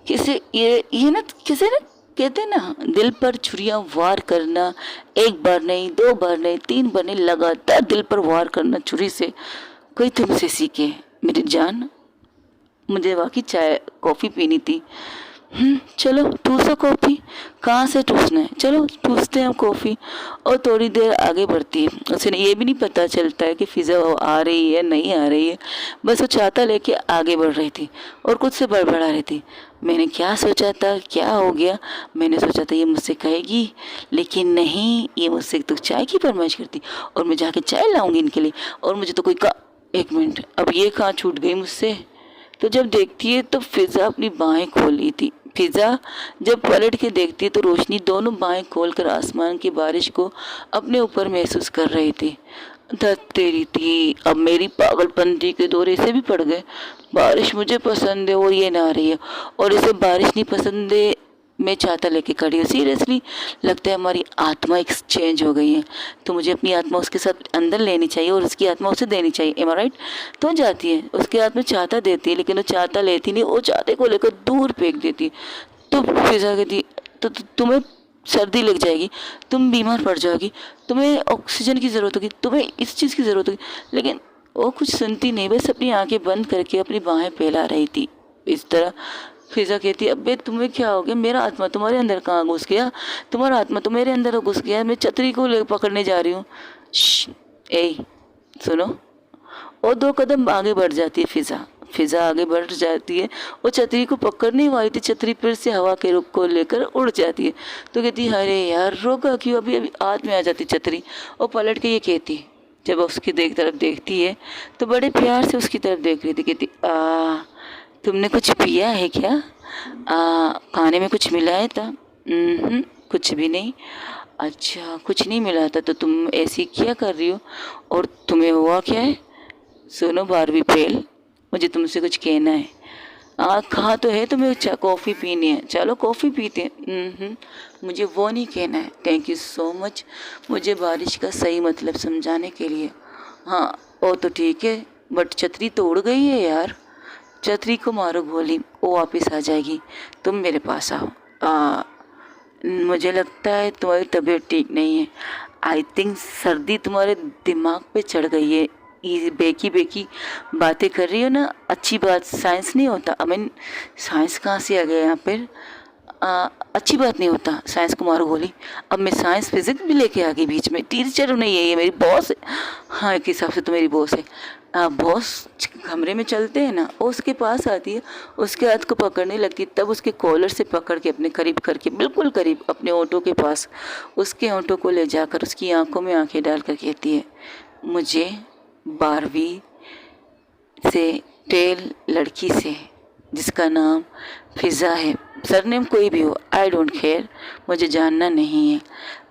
किसे ये ना किसे ना कहते हैं ना, दिल पर छुरियां वार करना, एक बार नहीं, 2 बार नहीं, 3 बार नहीं, लगातार दिल पर वार करना छुरी से, कोई तुमसे सीखे मेरी जान। मुझे वाकई चाय कॉफ़ी पीनी थी। चलो ठूसो कॉफ़ी। कहाँ से ठूसना है? चलो ठूसते हैं हम कॉफ़ी। और थोड़ी देर आगे बढ़ती है। उसे ये भी नहीं पता चलता है कि फ़िज़ा आ रही है नहीं आ रही है, बस वो छाता लेके आगे बढ़ रही थी और कुछ से बड़बड़ा रही थी। मैंने क्या सोचा था, क्या हो गया? मैंने सोचा था ये मुझसे कहेगी, लेकिन नहीं, ये मुझसे तो चाय की फरमाइश करती और मैं जाके चाय लाऊंगी इनके लिए। और मुझे तो कोई एक मिनट, अब ये कहाँ छूट गई मुझसे? तो जब देखती है तो फिज़ा अपनी बाहें खोली थी। फिज़ा जब पलट के देखती है तो रोशनी दोनों बाहें खोलकर आसमान की बारिश को अपने ऊपर महसूस कर रही थी। धत तेरी थी, अब मेरी पागलपंती के दौरे से भी पड़ गए। बारिश मुझे पसंद है और ये ना आ रही है, और इसे बारिश नहीं पसंद है। मैं छाता लेके खड़ी हूँ। सीरियसली लगता है हमारी आत्मा एक्सचेंज हो गई है, तो मुझे अपनी आत्मा उसके साथ अंदर लेनी चाहिए और उसकी आत्मा उसे देनी चाहिए। एम आई राइट? तो जाती है, उसके हाथ में छाता देती है, लेकिन वो छाता लेती नहीं, वो छाते को लेकर दूर फेंक देती है। तो फिजा कहती, तो तुम्हें सर्दी लग जाएगी, तुम बीमार पड़ जाओगी, तुम्हें ऑक्सीजन की ज़रूरत होगी, तुम्हें इस चीज़ की ज़रूरत होगी। लेकिन वो कुछ सुनती नहीं, बस अपनी आंखें बंद करके अपनी बाहें फैला रही थी इस तरह। फिजा कहती, अबे तुम्हें क्या हो गया? मेरा आत्मा तुम्हारे अंदर कहाँ घुस गया? तुम्हारा आत्मा तो मेरे अंदर घुस गया। मैं छतरी को ले पकड़ने जा रही हूँ। ए सुनो। और 2 कदम आगे बढ़ जाती है फिजा। फिजा आगे बढ़ जाती है, वो छतरी को पकड़ने वाली थी, छतरी फिर से हवा के रुख को लेकर उड़ जाती है। तो कहती है, अरे यार रोका क्यों? अभी अभी हाथ में आ जाती छतरी। और पलट के ये कहती, जब उसकी तरफ देखती है तो बड़े प्यार से उसकी तरफ देख रही थी। कहती, तुमने कुछ पिया है क्या? खाने में कुछ मिलाया था? कुछ भी नहीं। अच्छा, कुछ नहीं मिला था, तो तुम ऐसी क्या कर रही हो? और तुम्हें हुआ क्या है? सुनो 12वीं फेल, मुझे तुमसे कुछ कहना है। कहा तो है तुम्हें कॉफ़ी पीनी है, चलो कॉफ़ी पीते हैं। मुझे वो नहीं कहना है। थैंक यू सो मच मुझे बारिश का सही मतलब समझाने के लिए। हाँ वो तो ठीक है, बट छतरी तो उड़ गई है यार। छतरी को मारो गोली, वो वापस आ जाएगी, तुम मेरे पास आओ। मुझे लगता है तुम्हारी तबीयत ठीक नहीं है। आई थिंक सर्दी तुम्हारे दिमाग पे चढ़ गई है। ये बेकी बेकी बातें कर रही हो ना, अच्छी बात साइंस नहीं होता। आई मीन साइंस कहाँ से आ गया यहाँ पर? अच्छी बात नहीं होता साइंस को मारो गोली। अब मैं साइंस फिजिक्स भी लेके आ गई बीच में। टीचर नहीं है ये, मेरी बॉस है। हाँ एक हिसाब से तो मेरी बॉस है। बॉस कमरे में चलते हैं ना, वो उसके पास आती है, उसके हाथ को पकड़ने लगती है, तब उसके कॉलर से पकड़ के अपने करीब करके, बिल्कुल करीब अपने ओंठों के पास, उसके ओंठों को ले जाकर उसकी आंखों में आंखें डालकर कहती है, मुझे 12वीं से टेल लड़की से जिसका नाम फिज़ा है, सरनेम कोई भी हो, आई डोंट केयर, मुझे जानना नहीं है,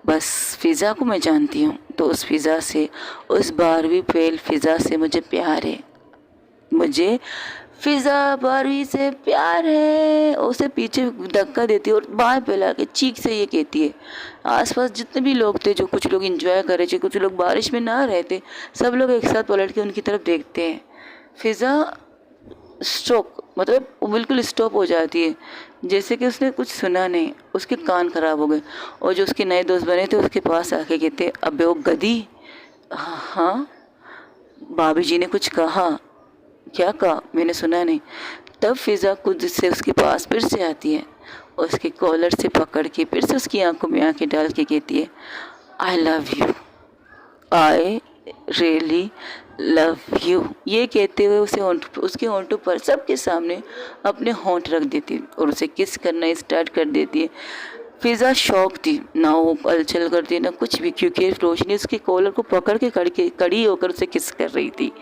बस फिज़ा को मैं जानती हूँ। तो उस फिज़ा से, उस 12वीं फेल फिज़ा से मुझे प्यार है। मुझे फिज़ा 12वीं से प्यार है। उसे पीछे धक्का देती है और बाएं फैला के चीख से ये कहती है। आसपास जितने भी लोग थे, जो कुछ लोग एंजॉय कर रहे थे, कुछ लोग बारिश में ना रहे थे, सब लोग एक साथ पलट के उनकी तरफ देखते हैं। फिज़ा स्ट्रोक मतलब वो बिल्कुल स्टॉप हो जाती है, जैसे कि उसने कुछ सुना नहीं, उसके कान खराब हो गए। और जो उसके नए दोस्त बने थे उसके पास आके कहते, अबे वो गधी, हाँ भाभी जी ने कुछ कहा? क्या कहा? मैंने सुना नहीं। तब फिज़ा खुद से उसके पास फिर से आती है। और उसके कॉलर से पकड़ के फिर से उसकी आंखों में आंखें डाल के कहती है, I love you, I really love you. ये कहते हुए उसके होंठों पर सबके सामने अपने होंठ रख देती है और उसे किस करना स्टार्ट कर देती है। फिज़ा शौक थी, ना वो हलचल करती ना कुछ भी, क्योंकि रोशनी उसके कॉलर को पकड़ के खड़ी होकर उसे किस कर रही थी।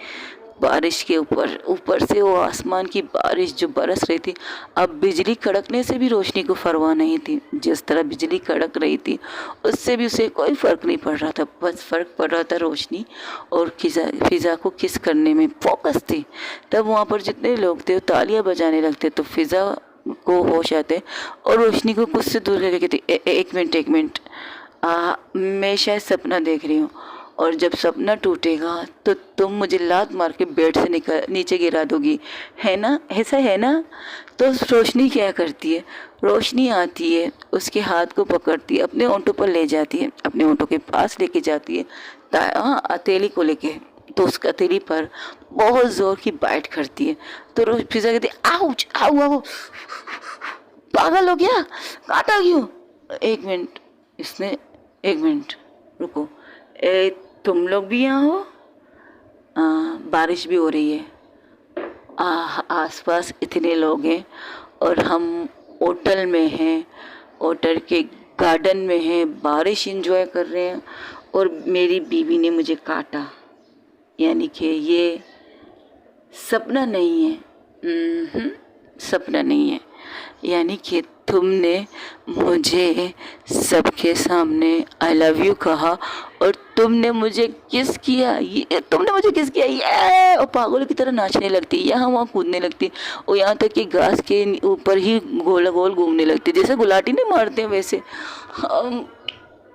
बारिश के ऊपर से वो आसमान की बारिश जो बरस रही थी। अब बिजली कड़कने से भी रोशनी को परवाह नहीं थी। जिस तरह बिजली कड़क रही थी उससे भी उसे कोई फ़र्क नहीं पड़ रहा था। बस फ़र्क पड़ रहा था रोशनी और फिज़ा को किस करने में फोकस थी। तब वहाँ पर जितने लोग थे वो तालियां बजाने लगते तो फिज़ा को होश आते और रोशनी को कुछ से दूर करके कहती, एक मिनट, मैं शायद सपना देख रही हूँ और जब सपना टूटेगा तो तुम मुझे लात मार के बेड से नीचे गिरा दोगी, है ना? ऐसा है ना? तो रोशनी क्या करती है? रोशनी आती है, उसके हाथ को पकड़ती है, अपने होंठों पर ले जाती है, अपने होंठों के पास लेके जाती है, हथेली को लेके, तो उसका हथेली पर बहुत ज़ोर की बाइट करती है। तो फिजा कहती है, आउच, आउ आउ, पागल हो गया, काटा क्यों? एक मिनट रुको, तुम लोग भी यहाँ हो? बारिश भी हो रही है, आसपास इतने लोग हैं और हम होटल में हैं, होटल के गार्डन में हैं, बारिश एंजॉय कर रहे हैं और मेरी बीवी ने मुझे काटा, यानी कि ये सपना नहीं है। सपना नहीं है, यानी कि तुमने मुझे सबके सामने आई लव यू कहा और तुमने मुझे किस किया, ये और पागलों की तरह नाचने लगती, यहाँ वहाँ कूदने लगती और यहाँ तक कि घास के ऊपर ही गोल गोल घूमने लगती, जैसे गुलाटी नहीं मारते हैं वैसे।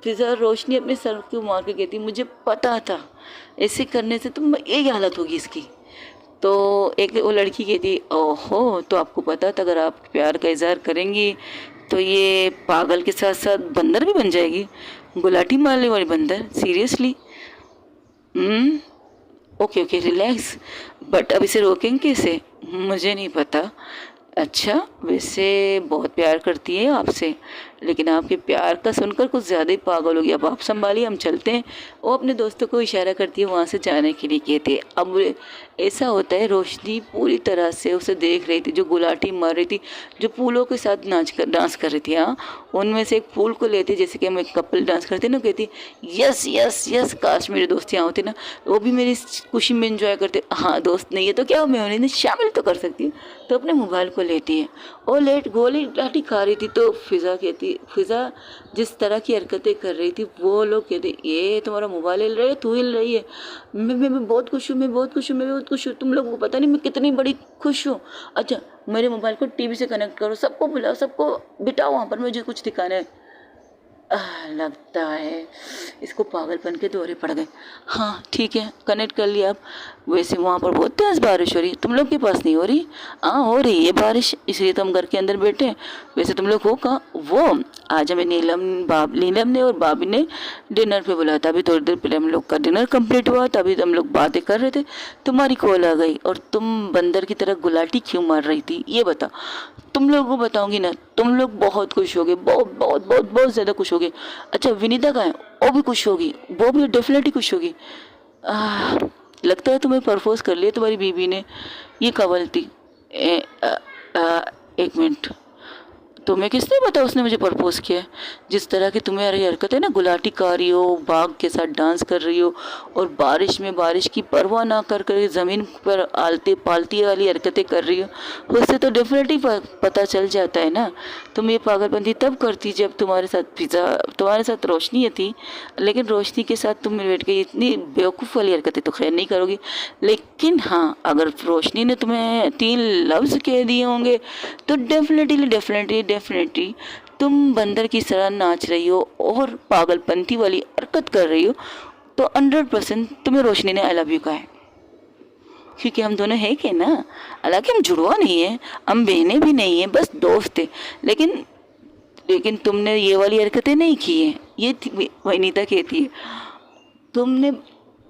फिजा रोशनी अपने सर को मार के कहती, मुझे पता था ऐसे करने से तुम यही हालत होगी इसकी। तो एक वो लड़की कहती, ओहो, तो आपको पता था अगर आप प्यार का इजहार करेंगी तो ये पागल के साथ साथ बंदर भी बन जाएगी, गुलाटी मारने वाली बंदर, सीरियसली? ओके रिलैक्स, बट अब इसे रोकेंगे कैसे? मुझे नहीं पता। अच्छा, वैसे बहुत प्यार करती है आपसे, लेकिन आपके प्यार का सुनकर कुछ ज़्यादा ही पागल हो गया, अब आप संभालिए, हम चलते हैं। वो अपने दोस्तों को इशारा करती है वहाँ से जाने के लिए, कहते हैं। अब ऐसा होता है, रोशनी पूरी तरह से उसे देख रही थी, जो गुलाटी मार रही थी, जो फूलों के साथ डांस कर रही थी। हाँ, उनमें से एक फूल को लेती, जैसे कि हम एक कपल डांस करते ना, कहती यस यस यस, काश मेरे दोस्त यहाँ होते ना, वो भी मेरी खुशी में इंजॉय करते। हाँ, दोस्त नहीं है तो क्या, मैं उन्हें शामिल तो कर सकती हूँ। तो अपने मोबाइल को लेती है और गोली लाठी खा रही थी। तो फिज़ा जिस तरह की हरकतें कर रही थी, वो लोग कहते, ये तुम्हारा मोबाइल हिल रहा है, तू हिल रही है, मैं बहुत खुश हूँ, मैं बहुत खुश हूँ, तुम लोगों को पता नहीं मैं कितनी बड़ी खुश हूँ। अच्छा, मेरे मोबाइल को टीवी से कनेक्ट करो, सबको बुलाओ, सबको बिठाओ वहाँ पर, मुझे कुछ दिखाना है। लगता है इसको पागलपन के दौरे पड़ गए। हाँ ठीक है, कनेक्ट कर लिया। अब वैसे वहाँ पर बहुत तेज़ बारिश हो रही है, तुम लोग के पास नहीं हो रही? हाँ हो रही है बारिश, इसलिए तो हम घर के अंदर बैठे हैं। वैसे तुम लोग हो कहाँ? वो आज हमें नीलम ने और भाभी ने डिनर पे बुलाया था। अभी थोड़ी देर पहले हम लोग का डिनर कंप्लीट हुआ, तभी तो हम लोग बातें कर रहे थे, तुम्हारी कॉल आ गई। और तुम बंदर की तरह गुलाटी क्यों मार रही थी, ये बता। तुम लोगों को बताऊंगी ना, तुम लोग बहुत खुश होगे, बहुत बहुत बहुत बहुत ज़्यादा खुश होगे। अच्छा, विनीता कहाँ है? वो भी खुश होगी, वो भी डेफिनेटली खुश होगी। लगता है तुम्हें प्रपोज कर लिया तुम्हारी बीवी ने, ये कवलती। एक मिनट, तुम्हें किसने बताया उसने मुझे प्रपोज किया है? जिस तरह की तुम्हारी हरकत है ना, गुलाटी खा रही हो, बाघ के साथ डांस कर रही हो और बारिश में बारिश की परवाह ना कर कर ज़मीन पर आलते पालती वाली हरकतें कर रही हो, उससे तो डेफिनेटली पता चल जाता है ना। तुम ये पागलबंदी तब करती जब तुम्हारे साथ रोशनी थी, लेकिन रोशनी के साथ तुम बैठ गई। इतनी बेवकूफ़ वाली हरकतें तो खैर नहीं करोगी, लेकिन हाँ, अगर रोशनी ने तुम्हें 3 लफ्ज़ कह दिए होंगे तो डेफिनेटली तुम बंदर की तरह नाच रही हो और पागलपंती वाली हरकत कर रही हो, तो 100% तुम्हें रोशनी ने आई लव यू कहा है। क्योंकि हम दोनों है कि ना, हालांकि हम जुड़वा नहीं है, हम बहनें भी नहीं है, बस दोस्त है, लेकिन तुमने ये वाली हरकतें नहीं की है। ये वनीता कहती है, तुमने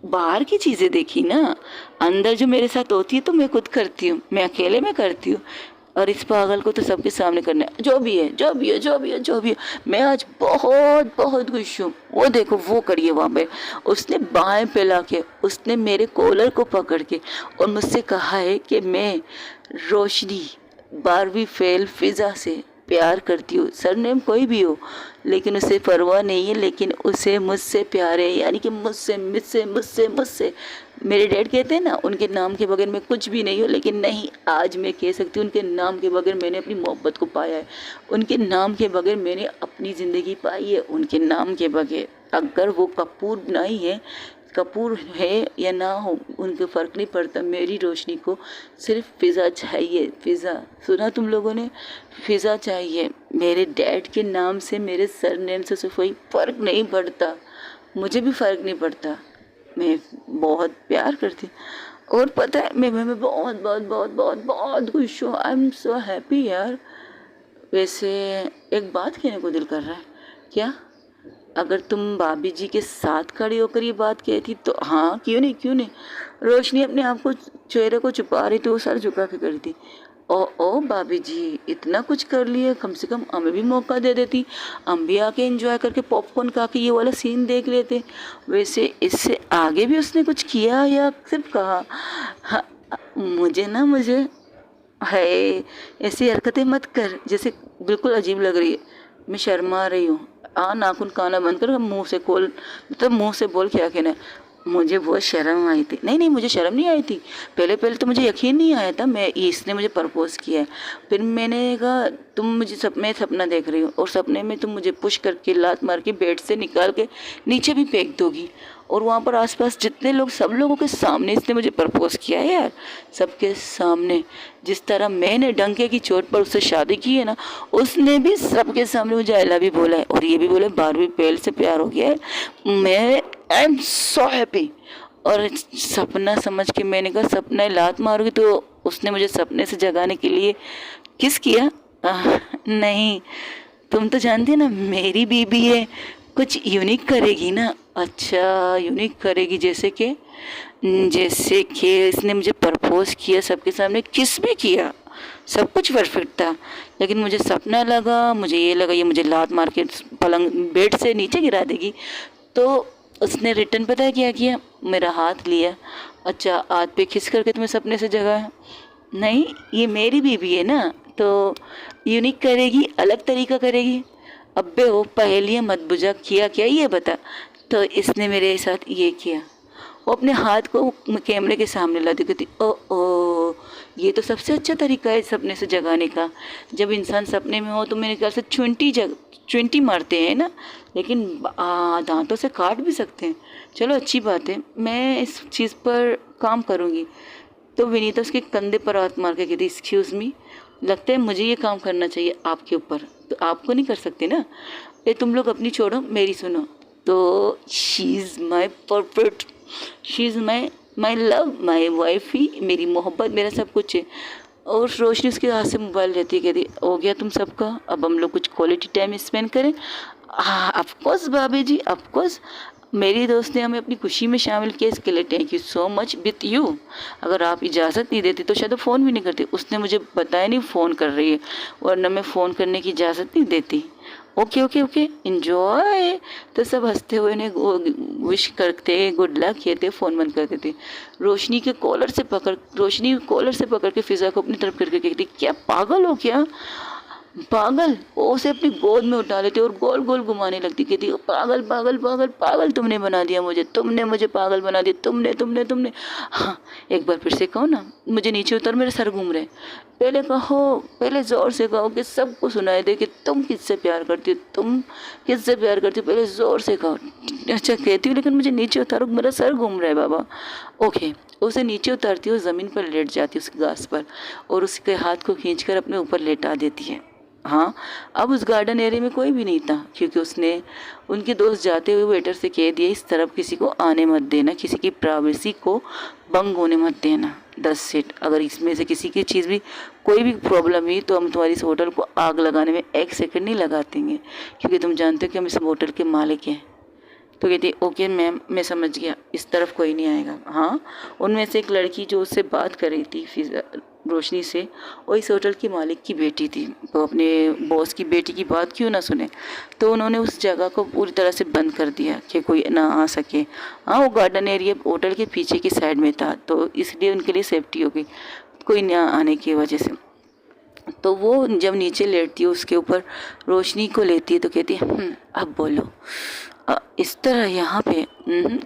बाहर की चीज़ें देखी ना, अंदर जो मेरे साथ होती है तो मैं खुद करती हूँ, मैं अकेले में करती हूँ। और इस पागल को तो सबके सामने करना है। जो भी है, जो भी है, जो भी है, जो भी है, मैं आज बहुत बहुत खुश हूँ। वो देखो वो करिए वहाँ पे, उसने बाएं फैला के उसने मेरे कॉलर को पकड़ के और मुझसे कहा है कि मैं रोशनी बारहवीं फेल फिजा से प्यार करती हूँ। सरनेम कोई भी हो लेकिन उसे परवाह नहीं है, लेकिन उसे मुझसे प्यार है, यानी कि मुझसे मुझसे मुझसे मुझसे। मेरे डैड कहते हैं ना, उनके नाम के बगैर मैं कुछ भी नहीं हूँ, लेकिन नहीं, आज मैं कह सकती हूँ उनके नाम के बगैर मैंने अपनी मोहब्बत को पाया है। उनके नाम के बगैर मैंने अपनी ज़िंदगी पाई है। उनके नाम के बगैर, अगर वो कपूर नहीं है, कपूर है या ना हो, उनको फ़र्क नहीं पड़ता। मेरी रोशनी को सिर्फ फ़िज़ा चाहिए। फ़िज़ा सुना तुम लोगों ने? फ़िज़ा चाहिए। मेरे डैड के नाम से, मेरे सरनेम से सिर्फ कोई फ़र्क नहीं पड़ता, मुझे भी फ़र्क नहीं पड़ता। मैं बहुत प्यार करती हूँ। और पता है मैं बहुत बहुत बहुत बहुत बहुत खुश हूँ। आई एम सो हैप्पी यार। वैसे एक बात कहने को दिल कर रहा है। क्या? अगर तुम भाभी जी के साथ खड़ी होकर ये बात कहती तो हाँ, क्यों नहीं, क्यों नहीं। रोशनी अपने आप को, चेहरे को छुपा रही थी, वो सर झुका के करती। ओ भाभी जी, इतना कुछ कर लिए, कम से कम हमें भी मौका दे देती, हम भी आके एंजॉय करके पॉपकॉर्न खा के ये वाला सीन देख लेते। वैसे इससे आगे भी उसने कुछ किया या सिर्फ कहा? हाँ, मुझे है, ऐसी हरकतें मत कर जैसे बिल्कुल अजीब लग रही है। मैं शर्मा रही हूँ। नाखून काना बंद कर, मुंह से खोल, मतलब मुंह से बोल क्या कहना है। मुझे बहुत शर्म आई थी। नहीं नहीं, मुझे शर्म नहीं आई थी। पहले पहले तो मुझे यकीन नहीं आया था मैं इसने मुझे प्रपोज किया है। फिर मैंने कहा तुम मुझे मैं सपना देख रही हूँ और सपने में तुम मुझे पुश करके लात मार के बेड से निकाल के नीचे भी फेंक दोगी, और वहाँ पर आसपास जितने लोग, सब लोगों के सामने इसने मुझे प्रपोज किया है यार, सबके सामने। जिस तरह मैंने डंके की चोट पर उससे शादी की है ना, उसने भी सबके सामने मुझे आई लव यू बोला है, और ये भी बोला 12वीं फेल से प्यार हो गया है। मैं आई एम सो हैप्पी। और सपना समझ के मैंने कहा सपना लात मारोगी, तो उसने मुझे सपने से जगाने के लिए किस किया। नहीं, तुम तो जानती है ना मेरी बीबी है, कुछ यूनिक करेगी ना। अच्छा, यूनिक करेगी जैसे कि इसने मुझे प्रपोज किया सबके सामने, किस भी किया, सब कुछ परफेक्ट था, लेकिन मुझे सपना लगा, मुझे ये लगा ये मुझे लात मार के पलंग बेड से नीचे गिरा देगी। तो उसने रिटर्न पता है क्या किया? मेरा हाथ लिया। अच्छा, हाथ पे खिस करके तुम्हें सपने से जगाया? नहीं, ये मेरी बीबी है ना, तो यूनिक करेगी, अलग तरीका करेगी। अब्बे वो पहेलियाँ मत बुझा, किया क्या ये बता। तो इसने मेरे साथ ये किया, वो अपने हाथ को कैमरे के सामने ला दी, कहती ओ ये तो सबसे अच्छा तरीका है सपने से जगाने का। जब इंसान सपने में हो तो मेरे ख्याल से चुंटी मारते हैं ना, लेकिन दांतों से काट भी सकते हैं। चलो अच्छी बात है, मैं इस चीज़ पर काम करूँगी। तो विनीता उसके कंधे पर हाथ मार के कहती एक्सक्यूज़ मी, लगता है मुझे ये काम करना चाहिए आपके ऊपर, तो आपको नहीं कर सकते ना। ये तुम लोग अपनी छोड़ो, मेरी सुनो। तो she is my perfect, she is my love, my wife ही, मेरी मोहब्बत, मेरा सब कुछ है। और रोशनी उसके हाथ से मोबाइल रहती है, कहती हो गया तुम सबका, अब हम लोग कुछ क्वालिटी टाइम स्पेंड करें। ऑफकोर्स भाभी जी, ऑफकोर्स, मेरी दोस्त ने हमें अपनी खुशी में शामिल किया, इसके लिए thank you so much with you. अगर आप इजाज़त नहीं देती तो शायद फ़ोन भी नहीं करती। उसने मुझे बताया नहीं फ़ोन कर रही है, वरना मैं फ़ोन करने की इजाज़त नहीं देती। Okay okay okay, enjoy. तो सब हंसते हुए उन्हें विश करते, गुड लक कहते, फ़ोन बंद कर देते। रोशनी रोशनी कॉलर से पकड़ के फ़िज़ा को अपनी तरफ करके कहती क्या पागल हो क्या? पागल। वो उसे अपनी गोद में उठा लेती और गोल गोल घुमाने लगती, कहती पागल पागल पागल पागल, तुमने बना दिया मुझे, तुमने मुझे पागल बना दिया, तुमने तुमने तुमने हाँ, एक बार फिर से कहो ना, मुझे नीचे उतर, मेरे सर घूम रहे। पहले कहो, पहले ज़ोर से कहो कि सबको सुनाई दे कि तुम किससे प्यार करती हो, तुम किससे प्यार करती हो, पहले ज़ोर से कहो। अच्छा कहती हूँ, लेकिन मुझे नीचे उतारो, मेरा सर घूम रहा है बाबा। ओके, उसे नीचे उतारती है और ज़मीन पर लेट जाती है, उसके घास पर, और उसके हाथ को खींचकर अपने ऊपर लेटा देती है। हाँ, अब उस गार्डन एरिया में कोई भी नहीं था, क्योंकि उसने उनके दोस्त जाते हुए वेटर से कह दिया इस तरफ किसी को आने मत देना, किसी की प्राइवेसी को भंग होने मत देना। 10 सेट, अगर इसमें से किसी की चीज़ भी कोई भी प्रॉब्लम हुई तो हम तुम्हारी इस होटल को आग लगाने में 1 सेकंड नहीं लगा देंगे, क्योंकि तुम जानते हो कि हम इस होटल के मालिक हैं। तो कहती ओके मैम, मैं समझ गया, इस तरफ कोई नहीं आएगा। हाँ, उनमें से एक लड़की जो उससे बात कर रही थी, रोशनी से, वो इस होटल की मालिक की बेटी थी, तो अपने बॉस की बेटी की बात क्यों ना सुने, तो उन्होंने उस जगह को पूरी तरह से बंद कर दिया कि कोई ना आ सके। हाँ, वो गार्डन एरिया होटल के पीछे की साइड में था, तो इसलिए उनके लिए सेफ्टी हो गई कोई ना आने की वजह से। तो वो जब नीचे लेटती है, उसके ऊपर रोशनी को लेती है, तो कहती है अब बोलो। इस तरह यहाँ पे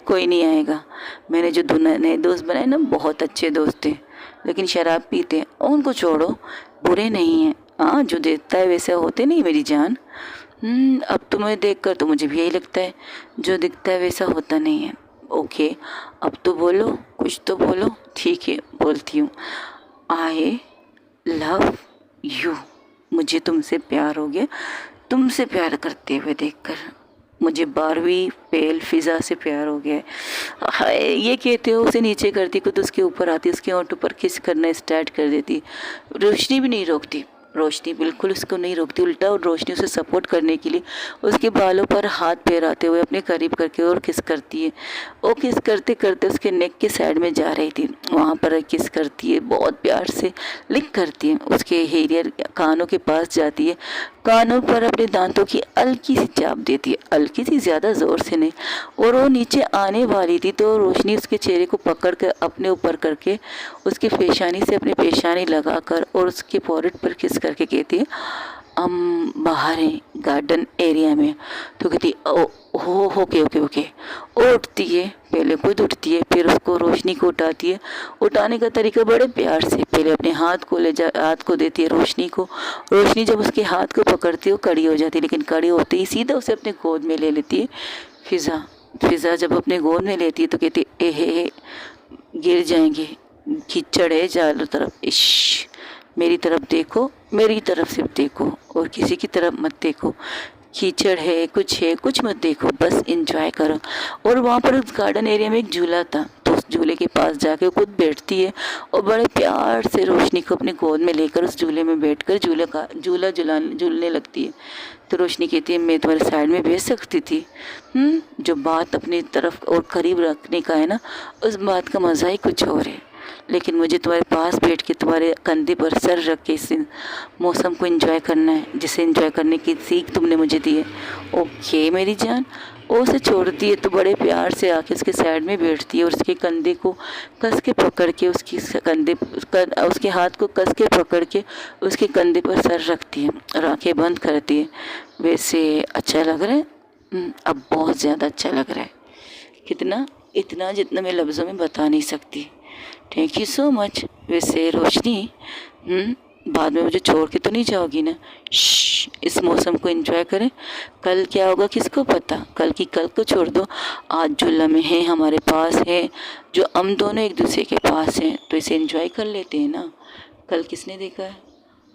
कोई नहीं आएगा। मैंने जो नए दोस्त बनाए ना, बहुत अच्छे दोस्त थे, लेकिन शराब पीते हैं, उनको छोड़ो, बुरे नहीं हैं। हाँ, जो देखता है वैसे होते नहीं मेरी जान। अब तुम्हें देखकर तो मुझे भी यही लगता है, जो दिखता है वैसा होता नहीं है। ओके, अब तो बोलो, कुछ तो बोलो। ठीक है, बोलती हूँ, आई लव यू। मुझे तुमसे प्यार हो गया, तुमसे प्यार करते हुए देखकर। मुझे 12वीं फेल फिज़ा से प्यार हो गया है। हाय, ये कहते हो उसे नीचे करती, खुद उसके ऊपर आती, उसके होंठों पर किस करना स्टार्ट कर देती। रोशनी भी नहीं रोकती, रोशनी बिल्कुल उसको नहीं रोकती, उल्टा और रोशनी उसे सपोर्ट करने के लिए उसके बालों पर हाथ फेराते हुए अपने करीब करके और किस करती है। वो किस करते करते उसके नेक के साइड में जा रही थी, वहाँ पर किस करती है, बहुत प्यार से लिक करती है, उसके हेरियर कानों के पास जाती है, कानों पर अपने दांतों की हल्की सी चाप देती है, हल्की सी, ज़्यादा ज़ोर से नहीं। और वो नीचे आने वाली थी तो रोशनी उसके चेहरे को पकड़ कर अपने ऊपर करके उसकी पेशानी से अपनी पेशानी लगाकर और उसके फोrehead पर किस करके कहती है, हम बाहर हैं गार्डन एरिया में। तो कहती ओ हो ओके ओके ओके। वो उठती है, पहले खुद उठती है, फिर उसको रोशनी को उठाती है। उठाने का तरीका बड़े प्यार से, पहले अपने हाथ को देती है रोशनी को। रोशनी जब उसके हाथ को पकड़ती है वो कड़ी हो जाती है, लेकिन कड़ी होते ही सीधा उसे अपने गोद में ले लेती है। फिज़ा जब अपने गोद में लेती है तो कहती है, ए गिर जाएंगे, कीचड़ है चारों तरफ, इश मेरी तरफ देखो, मेरी तरफ सिर्फ देखो और किसी की तरफ मत देखो। कीचड़ है, कुछ मत देखो, बस एंजॉय करो। और वहाँ पर उस गार्डन एरिया में एक झूला था, तो उस झूले के पास जाके खुद बैठती है और बड़े प्यार से रोशनी को अपने गोद में लेकर उस झूले में बैठकर झूलने लगती है। तो रोशनी कहती है, मैं तुम्हारे साइड में बैठ सकती थी। जो बात अपनी तरफ और करीब रखने का है ना, उस बात का मज़ा ही कुछ और है। लेकिन मुझे तुम्हारे पास बैठ के तुम्हारे कंधे पर सर रख के इस मौसम को एंजॉय करना है, जिसे एंजॉय करने की सीख तुमने मुझे दी है। ओके मेरी जान। वो उसे छोड़ती है तो बड़े प्यार से आके उसके साइड में बैठती है और उसके कंधे को कस के पकड़ के उसके हाथ को कस के पकड़ के उसके कंधे पर सर रखती है और आंखें बंद करती है। वैसे अच्छा लग रहा है? अब बहुत ज़्यादा अच्छा लग रहा है। कितना? इतना जितना मैं लफ्ज़ों में बता नहीं सकती। Thank you so much. वैसे रोशनी, बाद में मुझे छोड़ के तो नहीं जाओगी ना? इस मौसम को एंजॉय करें, कल क्या होगा किसको पता। कल की कल को छोड़ दो, आज जो लम्हे हमारे पास है, जो हम दोनों एक दूसरे के पास हैं, तो इसे एंजॉय कर लेते हैं ना। कल किसने देखा है?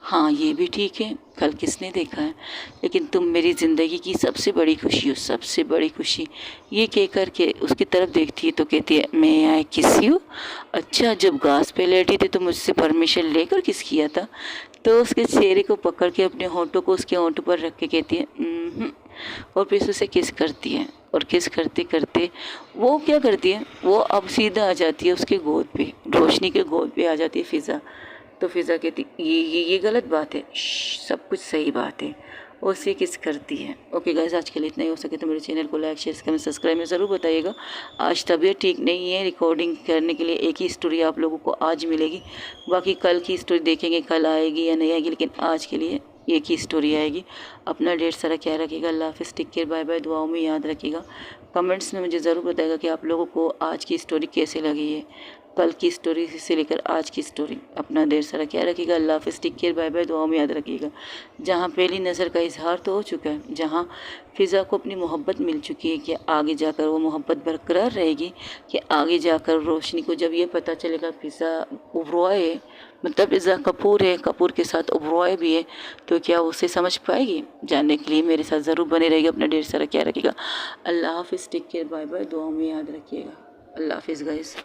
हाँ, ये भी ठीक है, कल किसने देखा है, लेकिन तुम मेरी ज़िंदगी की सबसे बड़ी खुशी हो, सबसे बड़ी खुशी। ये कह कर के उसकी तरफ देखती है तो कहती है, मैं आई किस यू। अच्छा, जब घास पे लेटी थी तो मुझसे परमिशन लेकर किस किया था? तो उसके चेहरे को पकड़ के अपने होंठों को उसके होंठों पर रख के कहती है और फिर उसे किस करती है। और किस करते करते वो क्या करती है, वो अब सीधा आ जाती है उसके गोद पे, रोशनी के गोद पे आ जाती है फ़िज़ा। तो फ़िज़ा कहती, ये गलत बात है, सब कुछ सही बात है। उसे किस करती है। ओके गाइस, आज के लिए इतना ही। हो सके तो मेरे चैनल को लाइक शेयर कमेंट सब्सक्राइब में ज़रूर बताइएगा। आज तबीयत ठीक नहीं है, रिकॉर्डिंग करने के लिए एक ही स्टोरी आप लोगों को आज मिलेगी, बाकी कल की स्टोरी देखेंगे कल आएगी या नहीं आएगी, लेकिन आज के लिए एक ही स्टोरी आएगी। अपना ढेर सारा ख्याल रखिएगा। अल्लाह हाफ़िज़, टेक केयर, बाय बाय। दुआओं में याद रखिएगा। कमेंट्स में मुझे ज़रूर बताइएगा कि आप लोगों को आज की स्टोरी कैसे लगी है, कल की स्टोरी से लेकर आज की स्टोरी। अपना ढेर सारा ख्याल रखिएगा। अल्लाह हाफ़िज़, टेक केयर, बाय बाय। दुआओं में याद रखिएगा। जहाँ पहली नज़र का इजहार तो हो चुका है, जहाँ फ़िज़ा को अपनी मोहब्बत मिल चुकी है, कि आगे जाकर वो मोहब्बत बरकरार रहेगी, कि आगे जाकर रोशनी को जब ये पता चलेगा फ़िज़ा ओबरॉय है, मतलब फ़िज़ा कपूर है, कपूर के साथ ओबरॉय भी है, तो क्या उसे समझ पाएगी? जानने के लिए मेरे साथ ज़रूर बने रहेगा। अपना ढेर सारा ख्याल रखिएगा। अल्लाह हाफ़िज़, टेक केयर, बाय बाय। दुआओं में याद रखिएगा। अल्लाह हाफ़िज़ गाइस।